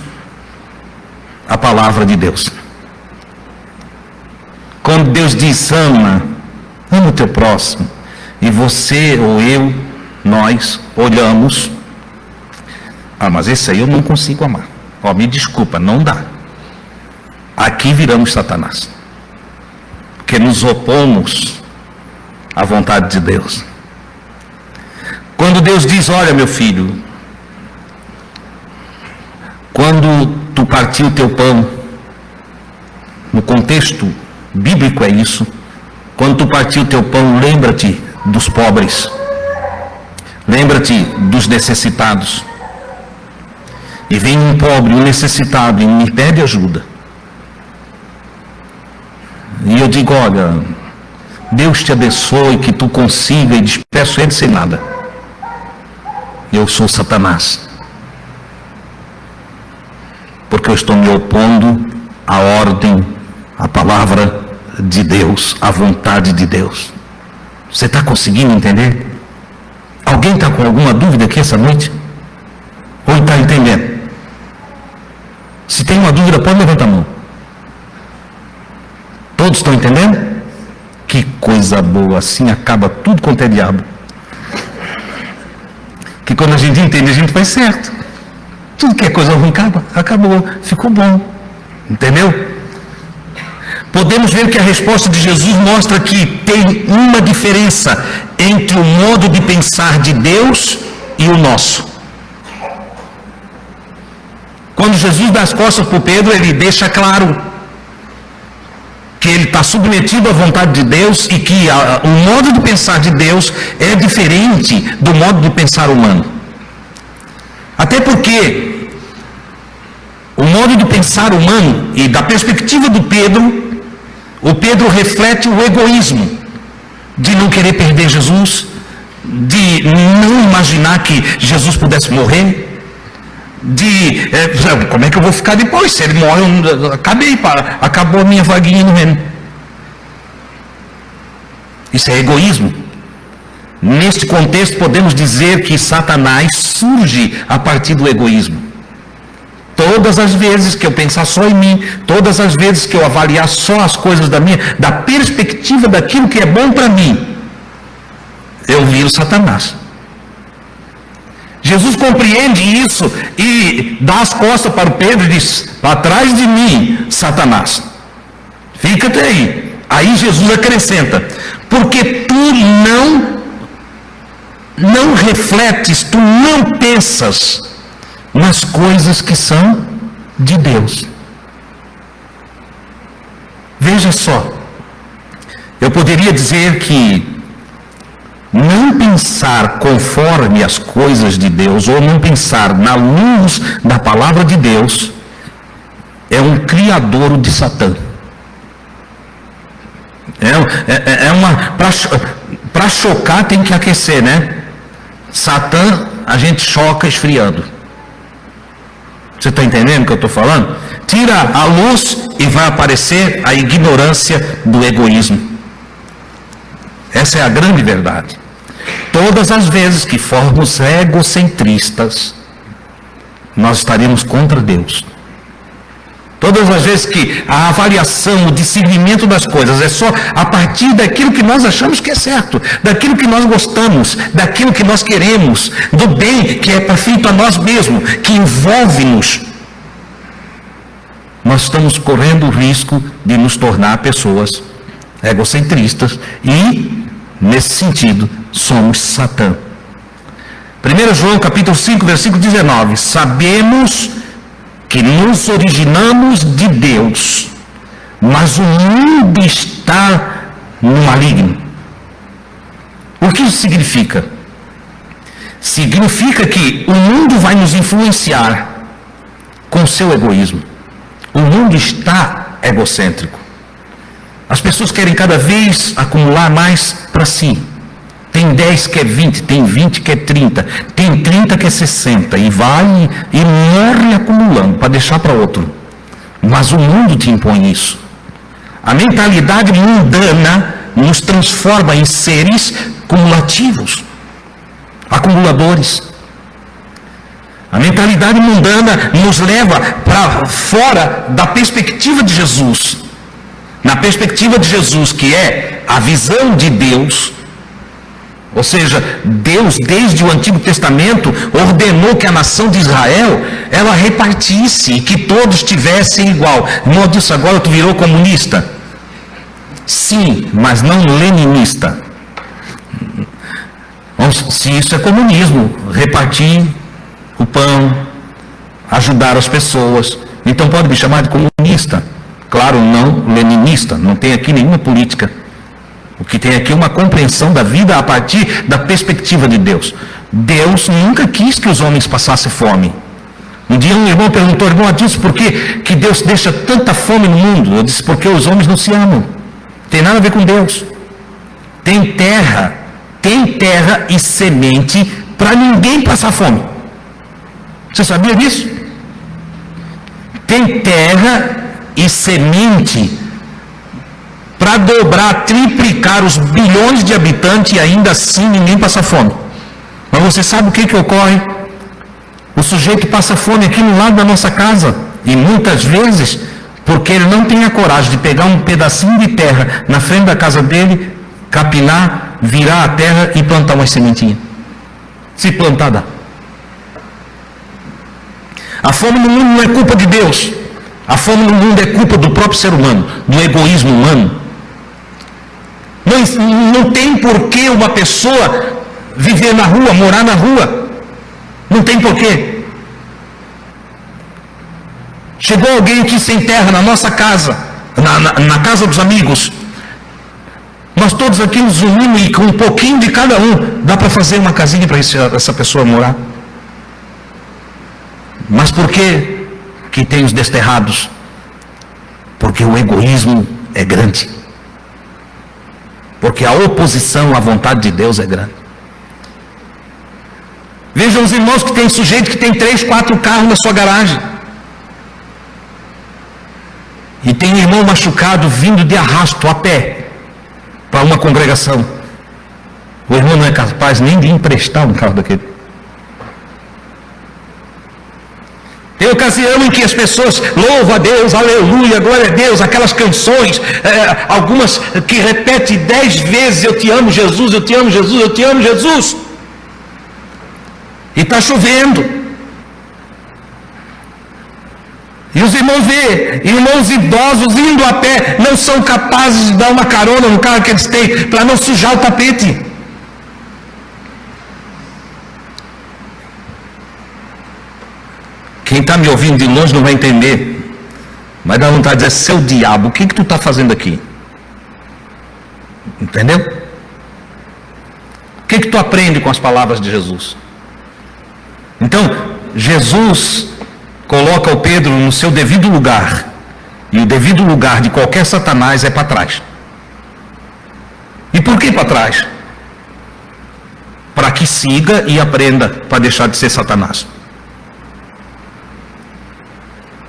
a palavra de Deus. Quando Deus diz ama o teu próximo, e você ou eu, nós olhamos, mas esse aí eu não consigo amar. Me desculpa, não dá. Aqui viramos Satanás, porque nos opomos à vontade de Deus. Quando Deus diz, olha meu filho, quando tu partir o teu pão, no contexto bíblico é isso, quando tu partir o teu pão, lembra-te dos pobres, lembra-te dos necessitados. E vem um pobre, um necessitado, e me pede ajuda. E eu digo, olha, Deus te abençoe, que tu consiga, e despeço ele sem nada. Eu sou Satanás. Porque eu estou me opondo à ordem, à palavra de Deus, à vontade de Deus. Você está conseguindo entender? Alguém está com alguma dúvida aqui essa noite? Ou está entendendo? Se tem uma dúvida, pode levantar a mão. Todos estão entendendo? Que coisa boa, assim acaba tudo quanto é diabo. Que quando a gente entende, a gente faz certo. Tudo que é coisa ruim acabou, ficou bom. Entendeu? Podemos ver que a resposta de Jesus mostra que tem uma diferença entre o modo de pensar de Deus e o nosso. Quando Jesus dá as costas para o Pedro, ele deixa claro que ele está submetido à vontade de Deus e que o modo de pensar de Deus é diferente do modo de pensar humano. Até porque o modo de pensar humano e da perspectiva do Pedro, o Pedro reflete o egoísmo de não querer perder Jesus, de não imaginar que Jesus pudesse morrer, como é que eu vou ficar depois? Se ele morre, acabou a minha vaguinha no reino. Isso é egoísmo. Neste contexto, podemos dizer que Satanás surge a partir do egoísmo. Todas as vezes que eu pensar só em mim, todas as vezes que eu avaliar só as coisas da perspectiva daquilo que é bom para mim, eu viro Satanás. Jesus compreende isso e dá as costas para o Pedro e diz, atrás de mim, Satanás. Fica até aí. Aí Jesus acrescenta, porque tu não refletes, tu não pensas nas coisas que são de Deus. Veja só, eu poderia dizer que não pensar conforme as coisas de Deus, ou não pensar na luz da palavra de Deus, é um criadouro de Satã. Para chocar tem que aquecer, né? Satã a gente choca esfriando. Você está entendendo o que eu estou falando? Tira a luz e vai aparecer a ignorância do egoísmo. Essa é a grande verdade. Todas as vezes que formos egocentristas, nós estaremos contra Deus. Todas as vezes que a avaliação, o discernimento das coisas é só a partir daquilo que nós achamos que é certo, daquilo que nós gostamos, daquilo que nós queremos, do bem que é feito a nós mesmos, que envolve-nos, nós estamos correndo o risco de nos tornar pessoas egocentristas e, nesse sentido, somos Satã. 1 João capítulo 5, versículo 19, sabemos que nos originamos de Deus, mas o mundo está no maligno. O que isso significa? Significa que o mundo vai nos influenciar com seu egoísmo. O mundo está egocêntrico. As pessoas querem cada vez acumular mais para si. Tem 10 que é 20, tem 20 que é 30, tem 30 que é 60, e vai e morre acumulando para deixar para outro. Mas o mundo te impõe isso. A mentalidade mundana nos transforma em seres cumulativos, acumuladores. A mentalidade mundana nos leva para fora da perspectiva de Jesus. Na perspectiva de Jesus, que é a visão de Deus. Ou seja, Deus, desde o Antigo Testamento, ordenou que a nação de Israel, ela repartisse e que todos tivessem igual. Não disse, agora tu virou comunista? Sim, mas não leninista. Se isso é comunismo, repartir o pão, ajudar as pessoas, então pode me chamar de comunista. Claro, não leninista, não tem aqui nenhuma política. O que tem aqui é uma compreensão da vida a partir da perspectiva de Deus. Deus nunca quis que os homens passassem fome. Um dia um irmão perguntou, irmão, disse por que Deus deixa tanta fome no mundo? Eu disse, porque os homens não se amam. Tem nada a ver com Deus. Tem terra e semente para ninguém passar fome. Você sabia disso? Tem terra e semente para dobrar, triplicar os bilhões de habitantes e ainda assim ninguém passa fome. Mas você sabe o que ocorre? O sujeito passa fome aqui no lado da nossa casa, e muitas vezes porque ele não tem a coragem de pegar um pedacinho de terra na frente da casa dele, capinar, virar a terra e plantar uma sementinha. Se plantar dá. A fome no mundo não é culpa de Deus. A fome no mundo é culpa do próprio ser humano, do egoísmo humano. Não tem porquê uma pessoa viver na rua, morar na rua. Não tem porquê. Chegou alguém aqui sem terra na nossa casa, na casa dos amigos. Nós todos aqui nos unimos e com um pouquinho de cada um dá para fazer uma casinha para essa pessoa morar. Mas por que tem os desterrados? Porque o egoísmo é grande. Porque a oposição à vontade de Deus é grande. Vejam os irmãos que tem sujeito que tem 3, 4 carros na sua garagem. E tem um irmão machucado vindo de arrasto a pé para uma congregação. O irmão não é capaz nem de emprestar um carro daquele. Tem ocasião em que as pessoas louvam a Deus, aleluia, glória a Deus, aquelas canções, algumas que repetem 10 vezes, eu te amo Jesus, eu te amo Jesus, eu te amo Jesus. E está chovendo. E os irmãos vê, irmãos idosos indo a pé, não são capazes de dar uma carona no carro que eles têm, para não sujar o tapete. Quem está me ouvindo de longe não vai entender. Vai dar vontade de dizer, seu diabo, o que tu está fazendo aqui? Entendeu? O que tu aprende com as palavras de Jesus? Então, Jesus coloca o Pedro no seu devido lugar. E o devido lugar de qualquer Satanás é para trás. E por que para trás? Para que siga e aprenda para deixar de ser Satanás.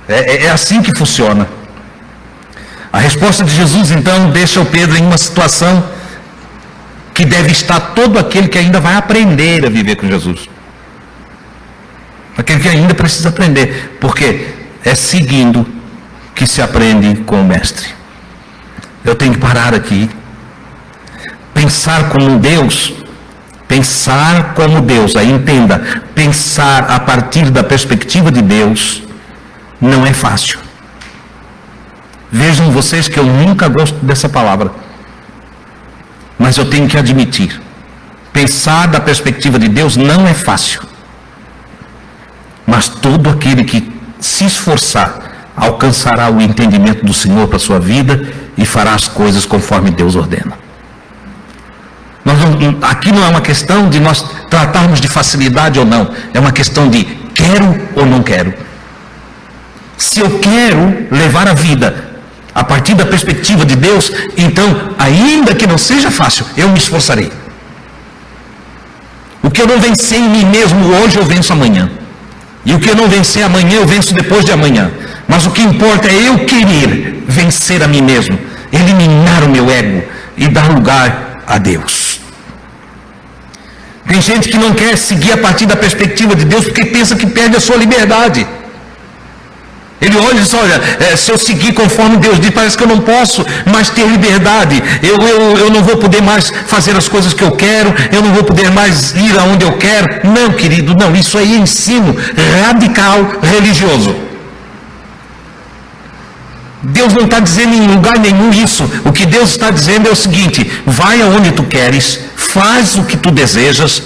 É assim que funciona. A resposta de Jesus, então, deixa o Pedro em uma situação que deve estar todo aquele que ainda vai aprender a viver com Jesus. Aquele que ainda precisa aprender. Porque é seguindo que se aprende com o mestre. Eu tenho que parar aqui. Pensar como Deus, aí entenda, pensar a partir da perspectiva de Deus não é fácil. Vejam vocês que eu nunca gosto dessa palavra, mas eu tenho que admitir, pensar da perspectiva de Deus não é fácil. Mas todo aquele que se esforçar alcançará o entendimento do Senhor para a sua vida e fará as coisas conforme Deus ordena. Aqui não é uma questão de nós tratarmos de facilidade ou não, é uma questão de quero ou não quero. Se eu quero levar a vida a partir da perspectiva de Deus, então, ainda que não seja fácil, eu me esforçarei. O que eu não vencer em mim mesmo hoje, eu venço amanhã. E o que eu não vencer amanhã, eu venço depois de amanhã. Mas o que importa é eu querer vencer a mim mesmo, eliminar o meu ego e dar lugar a Deus. Tem gente que não quer seguir a partir da perspectiva de Deus porque pensa que perde a sua liberdade. Ele olha e diz, olha, se eu seguir conforme Deus diz, parece que eu não posso mais ter liberdade. Eu não vou poder mais fazer as coisas que eu quero, eu não vou poder mais ir aonde eu quero. Não, querido, não, isso aí é ensino radical religioso. Deus não está dizendo em lugar nenhum isso. O que Deus está dizendo é o seguinte: vai aonde tu queres, faz o que tu desejas,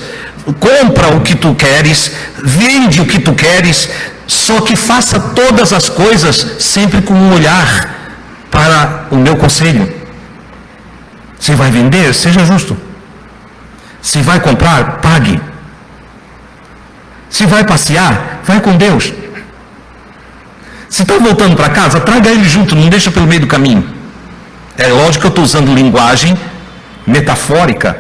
compra o que tu queres, vende o que tu queres, só que faça todas as coisas sempre com um olhar para o meu conselho. Se vai vender, seja justo. Se vai comprar, pague. Se vai passear, vai com Deus. Se está voltando para casa, traga ele junto, não deixa pelo meio do caminho. É lógico que eu estou usando linguagem metafórica.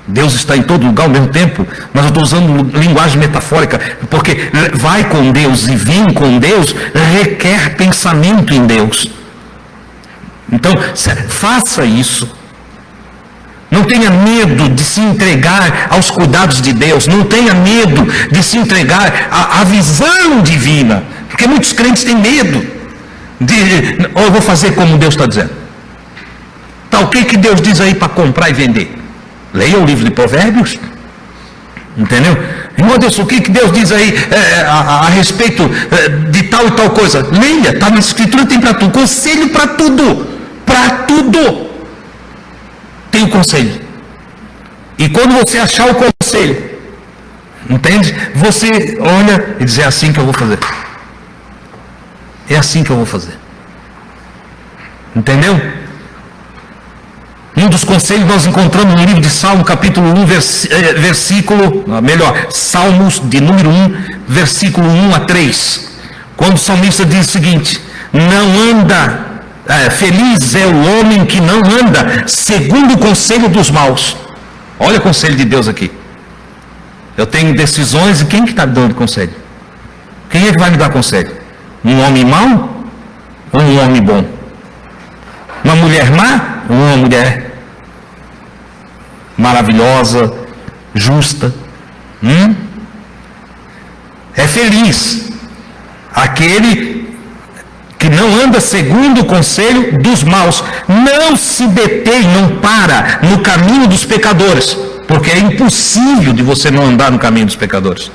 Deus está em todo lugar ao mesmo tempo, mas eu estou usando linguagem metafórica, porque vai com Deus e vir com Deus requer pensamento em Deus. Então, faça isso. Não tenha medo de se entregar aos cuidados de Deus. Não tenha medo de se entregar à visão divina. Porque muitos crentes têm medo de, eu vou fazer como Deus está dizendo. Tá, o que Deus diz aí para comprar e vender? Leia o livro de Provérbios. Entendeu? Irmão Deus, o que Deus diz aí a respeito de tal e tal coisa? Leia, está na Escritura, tem para tudo. Conselho para tudo. Para tudo. Tem o conselho. E quando você achar o conselho, entende? Você olha e diz, é assim que eu vou fazer. É assim que eu vou fazer. Entendeu? Um dos conselhos nós encontramos no livro de Salmo, capítulo 1, Salmos de número 1, versículo 1 a 3. Quando o salmista diz o seguinte: feliz é o homem que não anda segundo o conselho dos maus. Olha o conselho de Deus aqui. Eu tenho decisões e quem que está dando conselho? Quem é que vai me dar conselho? Um homem mau ou um homem bom? Uma mulher má ou uma mulher maravilhosa, justa? É feliz aquele que não anda segundo o conselho dos maus, não se detém, não para no caminho dos pecadores, porque é impossível de você não andar no caminho dos pecadores.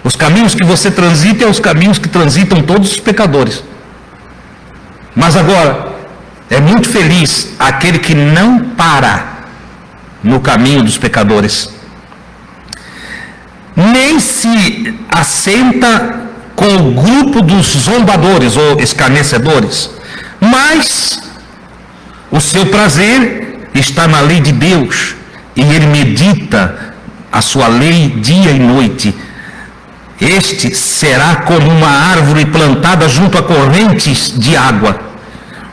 Os caminhos que você transita são os caminhos que transitam todos os pecadores. Mas agora, é muito feliz aquele que não para no caminho dos pecadores, nem se assenta com o grupo dos zombadores ou escarnecedores, mas o seu prazer está na lei de Deus, e ele medita a sua lei dia e noite. Este será como uma árvore plantada junto a correntes de água,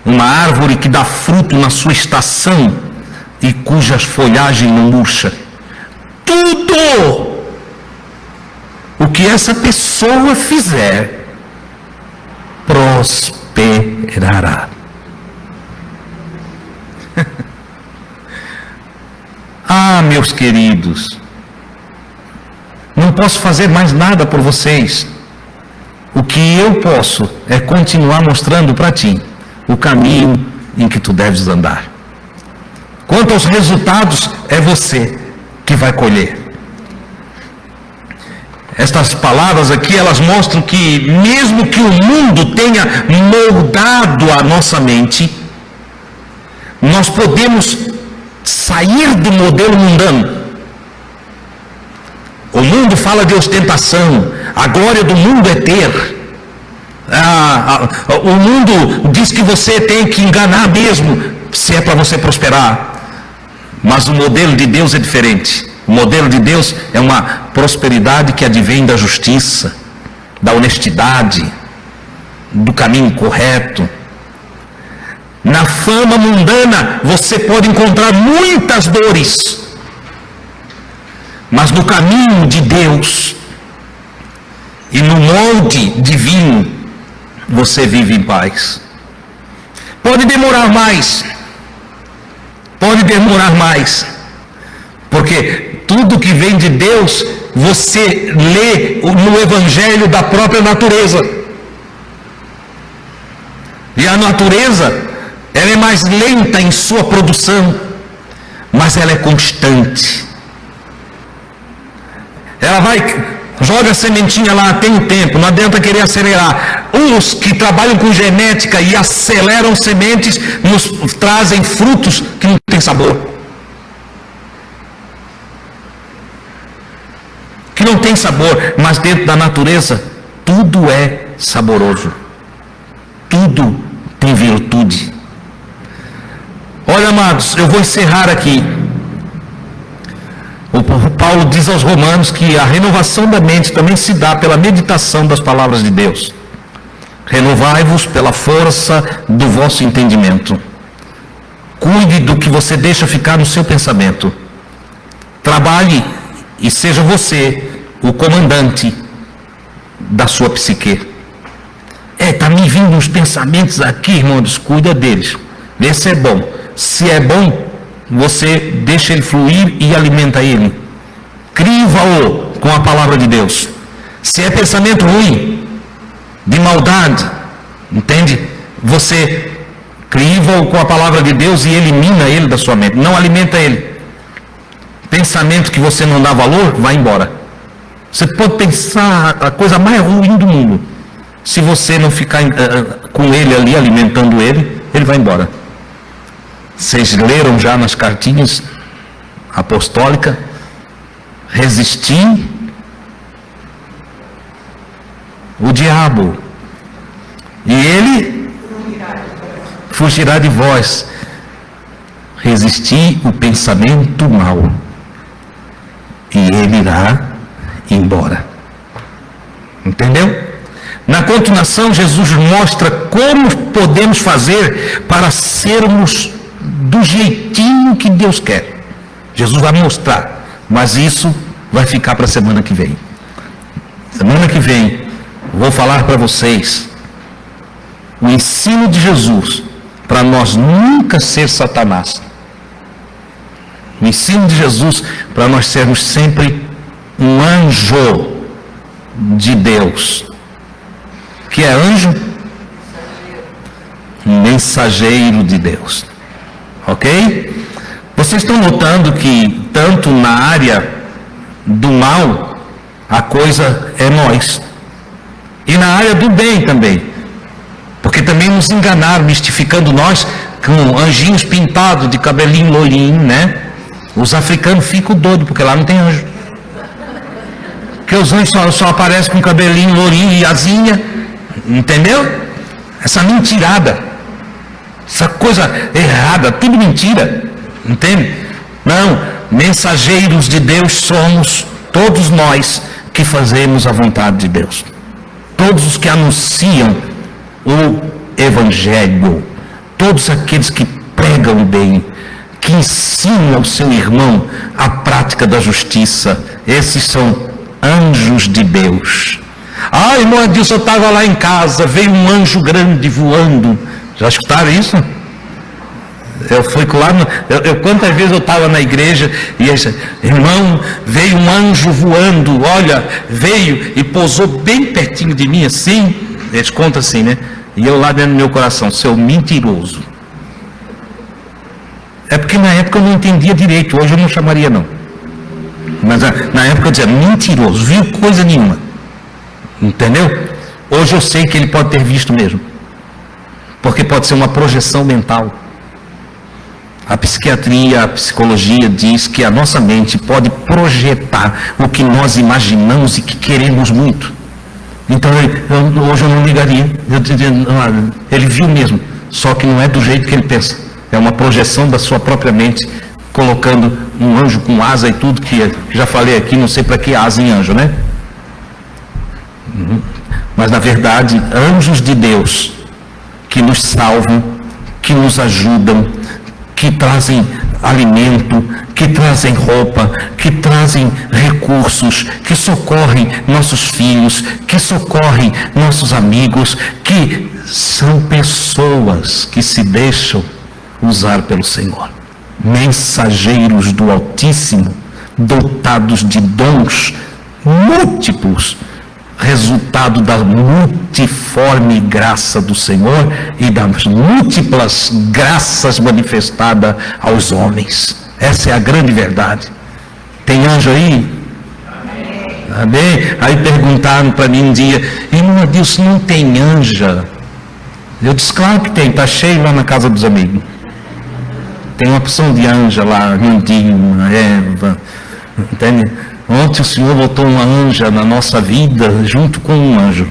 uma árvore que dá fruto na sua estação e cuja folhagem não murcha. Tudo o que essa pessoa fizer prosperará. Ah, meus queridos, não posso fazer mais nada por vocês. O que eu posso é continuar mostrando para ti o caminho em que tu deves andar. Quanto aos resultados, é você que vai colher. Estas palavras aqui, elas mostram que mesmo que o mundo tenha moldado a nossa mente, nós podemos sair do modelo mundano. O mundo fala de ostentação, a glória do mundo é ter. O mundo diz que você tem que enganar mesmo, se é para você prosperar. Mas o modelo de Deus é diferente. O modelo de Deus é uma prosperidade que advém da justiça, da honestidade, do caminho correto. Na fama mundana você pode encontrar muitas dores, mas no caminho de Deus e no molde divino você vive em paz. Pode demorar mais, porque tudo que vem de Deus você lê no evangelho da própria natureza. E a natureza, ela é mais lenta em sua produção, mas ela é constante. Ela joga a sementinha lá, tem um tempo, não adianta querer acelerar. Uns que trabalham com genética e aceleram sementes, nos trazem frutos que não têm sabor. Que não tem sabor, mas dentro da natureza, tudo é saboroso. Tudo tem virtude. Olha, amados, eu vou encerrar aqui. O Paulo diz aos Romanos que a renovação da mente também se dá pela meditação das palavras de Deus. Renovai-vos pela força do vosso entendimento. Cuide do que você deixa ficar no seu pensamento. Trabalhe e seja você o comandante da sua psique. Está me vindo uns pensamentos aqui, irmãos, cuida deles. Vê se é bom. Se é bom, você deixa ele fluir e alimenta ele. Criva-o com a palavra de Deus. Se é pensamento ruim, de maldade, entende? Você criva-o com a palavra de Deus e elimina ele da sua mente. Não alimenta ele. Pensamento que você não dá valor, vai embora. Você pode pensar a coisa mais ruim do mundo. Se você não ficar com ele ali, alimentando ele, ele vai embora. Vocês leram já nas cartinhas apostólicas, resistir o diabo, e ele fugirá de vós. Resistir o pensamento mau, e ele irá embora. Entendeu? Na continuação, Jesus mostra como podemos fazer para sermos do jeitinho que Deus quer. Jesus vai mostrar, mas isso vai ficar para a semana que vem. Semana que vem, vou falar para vocês o ensino de Jesus para nós nunca ser Satanás. O ensino de Jesus para nós sermos sempre um anjo de Deus. Que é anjo? Um mensageiro de Deus. Ok? Vocês estão notando que tanto na área do mal, a coisa é nós. E na área do bem também. Porque também nos enganaram, mistificando nós com anjinhos pintados de cabelinho loirinho, né? Os africanos ficam doidos, porque lá não tem anjo. Porque os anjos só aparecem com cabelinho loirinho e asinha. Entendeu? Essa mentirada, essa coisa errada, tudo mentira, entende? Não, mensageiros de Deus somos todos nós que fazemos a vontade de Deus, todos os que anunciam o Evangelho, todos aqueles que pregam bem, que ensinam ao seu irmão a prática da justiça, esses são anjos de Deus. Ah, irmão Adilson, eu estava lá em casa, veio um anjo grande voando. Já escutaram isso? Eu fui lá, quantas vezes eu estava na igreja e esse irmão, veio um anjo voando, olha, veio e pousou bem pertinho de mim assim, eles contam assim, né? E eu lá dentro do meu coração, seu mentiroso. É porque na época eu não entendia direito, hoje eu não chamaria não. Mas na época eu dizia, mentiroso, viu coisa nenhuma. Entendeu? Hoje eu sei que ele pode ter visto mesmo. Porque pode ser uma projeção mental. A psiquiatria, a psicologia diz que a nossa mente pode projetar o que nós imaginamos e que queremos muito. Então hoje eu não ligaria. Eu diria, ele viu mesmo, só que não é do jeito que ele pensa. É uma projeção da sua própria mente, colocando um anjo com asa e tudo, que já falei aqui, não sei para que asa em anjo, né? Mas na verdade, anjos de Deus que nos salvam, que nos ajudam, que trazem alimento, que trazem roupa, que trazem recursos, que socorrem nossos filhos, que socorrem nossos amigos, que são pessoas que se deixam usar pelo Senhor. Mensageiros do Altíssimo, dotados de dons múltiplos, resultado da multiforme graça do Senhor e das múltiplas graças manifestadas aos homens. Essa é a grande verdade. Tem anjo aí? Amém? Aí perguntaram para mim um dia, irmão Adilson, não tem anja? Eu disse, claro que tem, está cheio lá na casa dos amigos. Tem uma opção de anja lá, Rindinha, Eva, entende? Ontem o Senhor botou uma anja na nossa vida, junto com um anjo.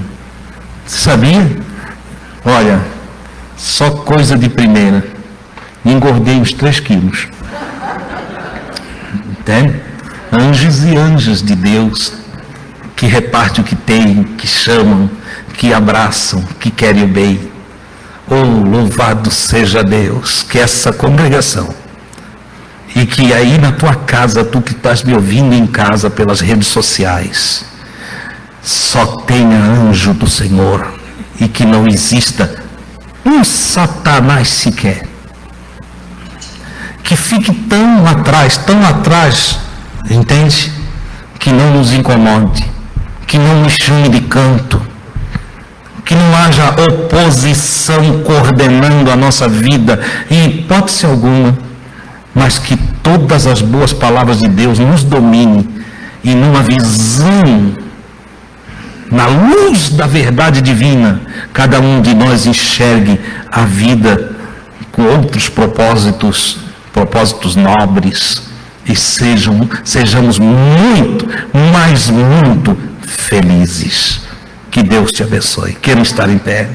Você sabia? Olha, só coisa de primeira. Engordei uns 3 quilos. Entende? Anjos e anjas de Deus, que repartem o que tem, que chamam, que abraçam, que querem o bem. Oh, louvado seja Deus, que essa congregação, e que aí na tua casa, tu que estás me ouvindo em casa pelas redes sociais, só tenha anjo do Senhor, e que não exista um Satanás sequer, que fique tão atrás, entende? Que não nos incomode, que não nos chame de canto, que não haja oposição coordenando a nossa vida, em hipótese alguma, mas que todas as boas palavras de Deus nos dominem e numa visão, na luz da verdade divina, cada um de nós enxergue a vida com outros propósitos nobres, e sejamos muito, mas muito felizes. Que Deus te abençoe. Quero estar em pé.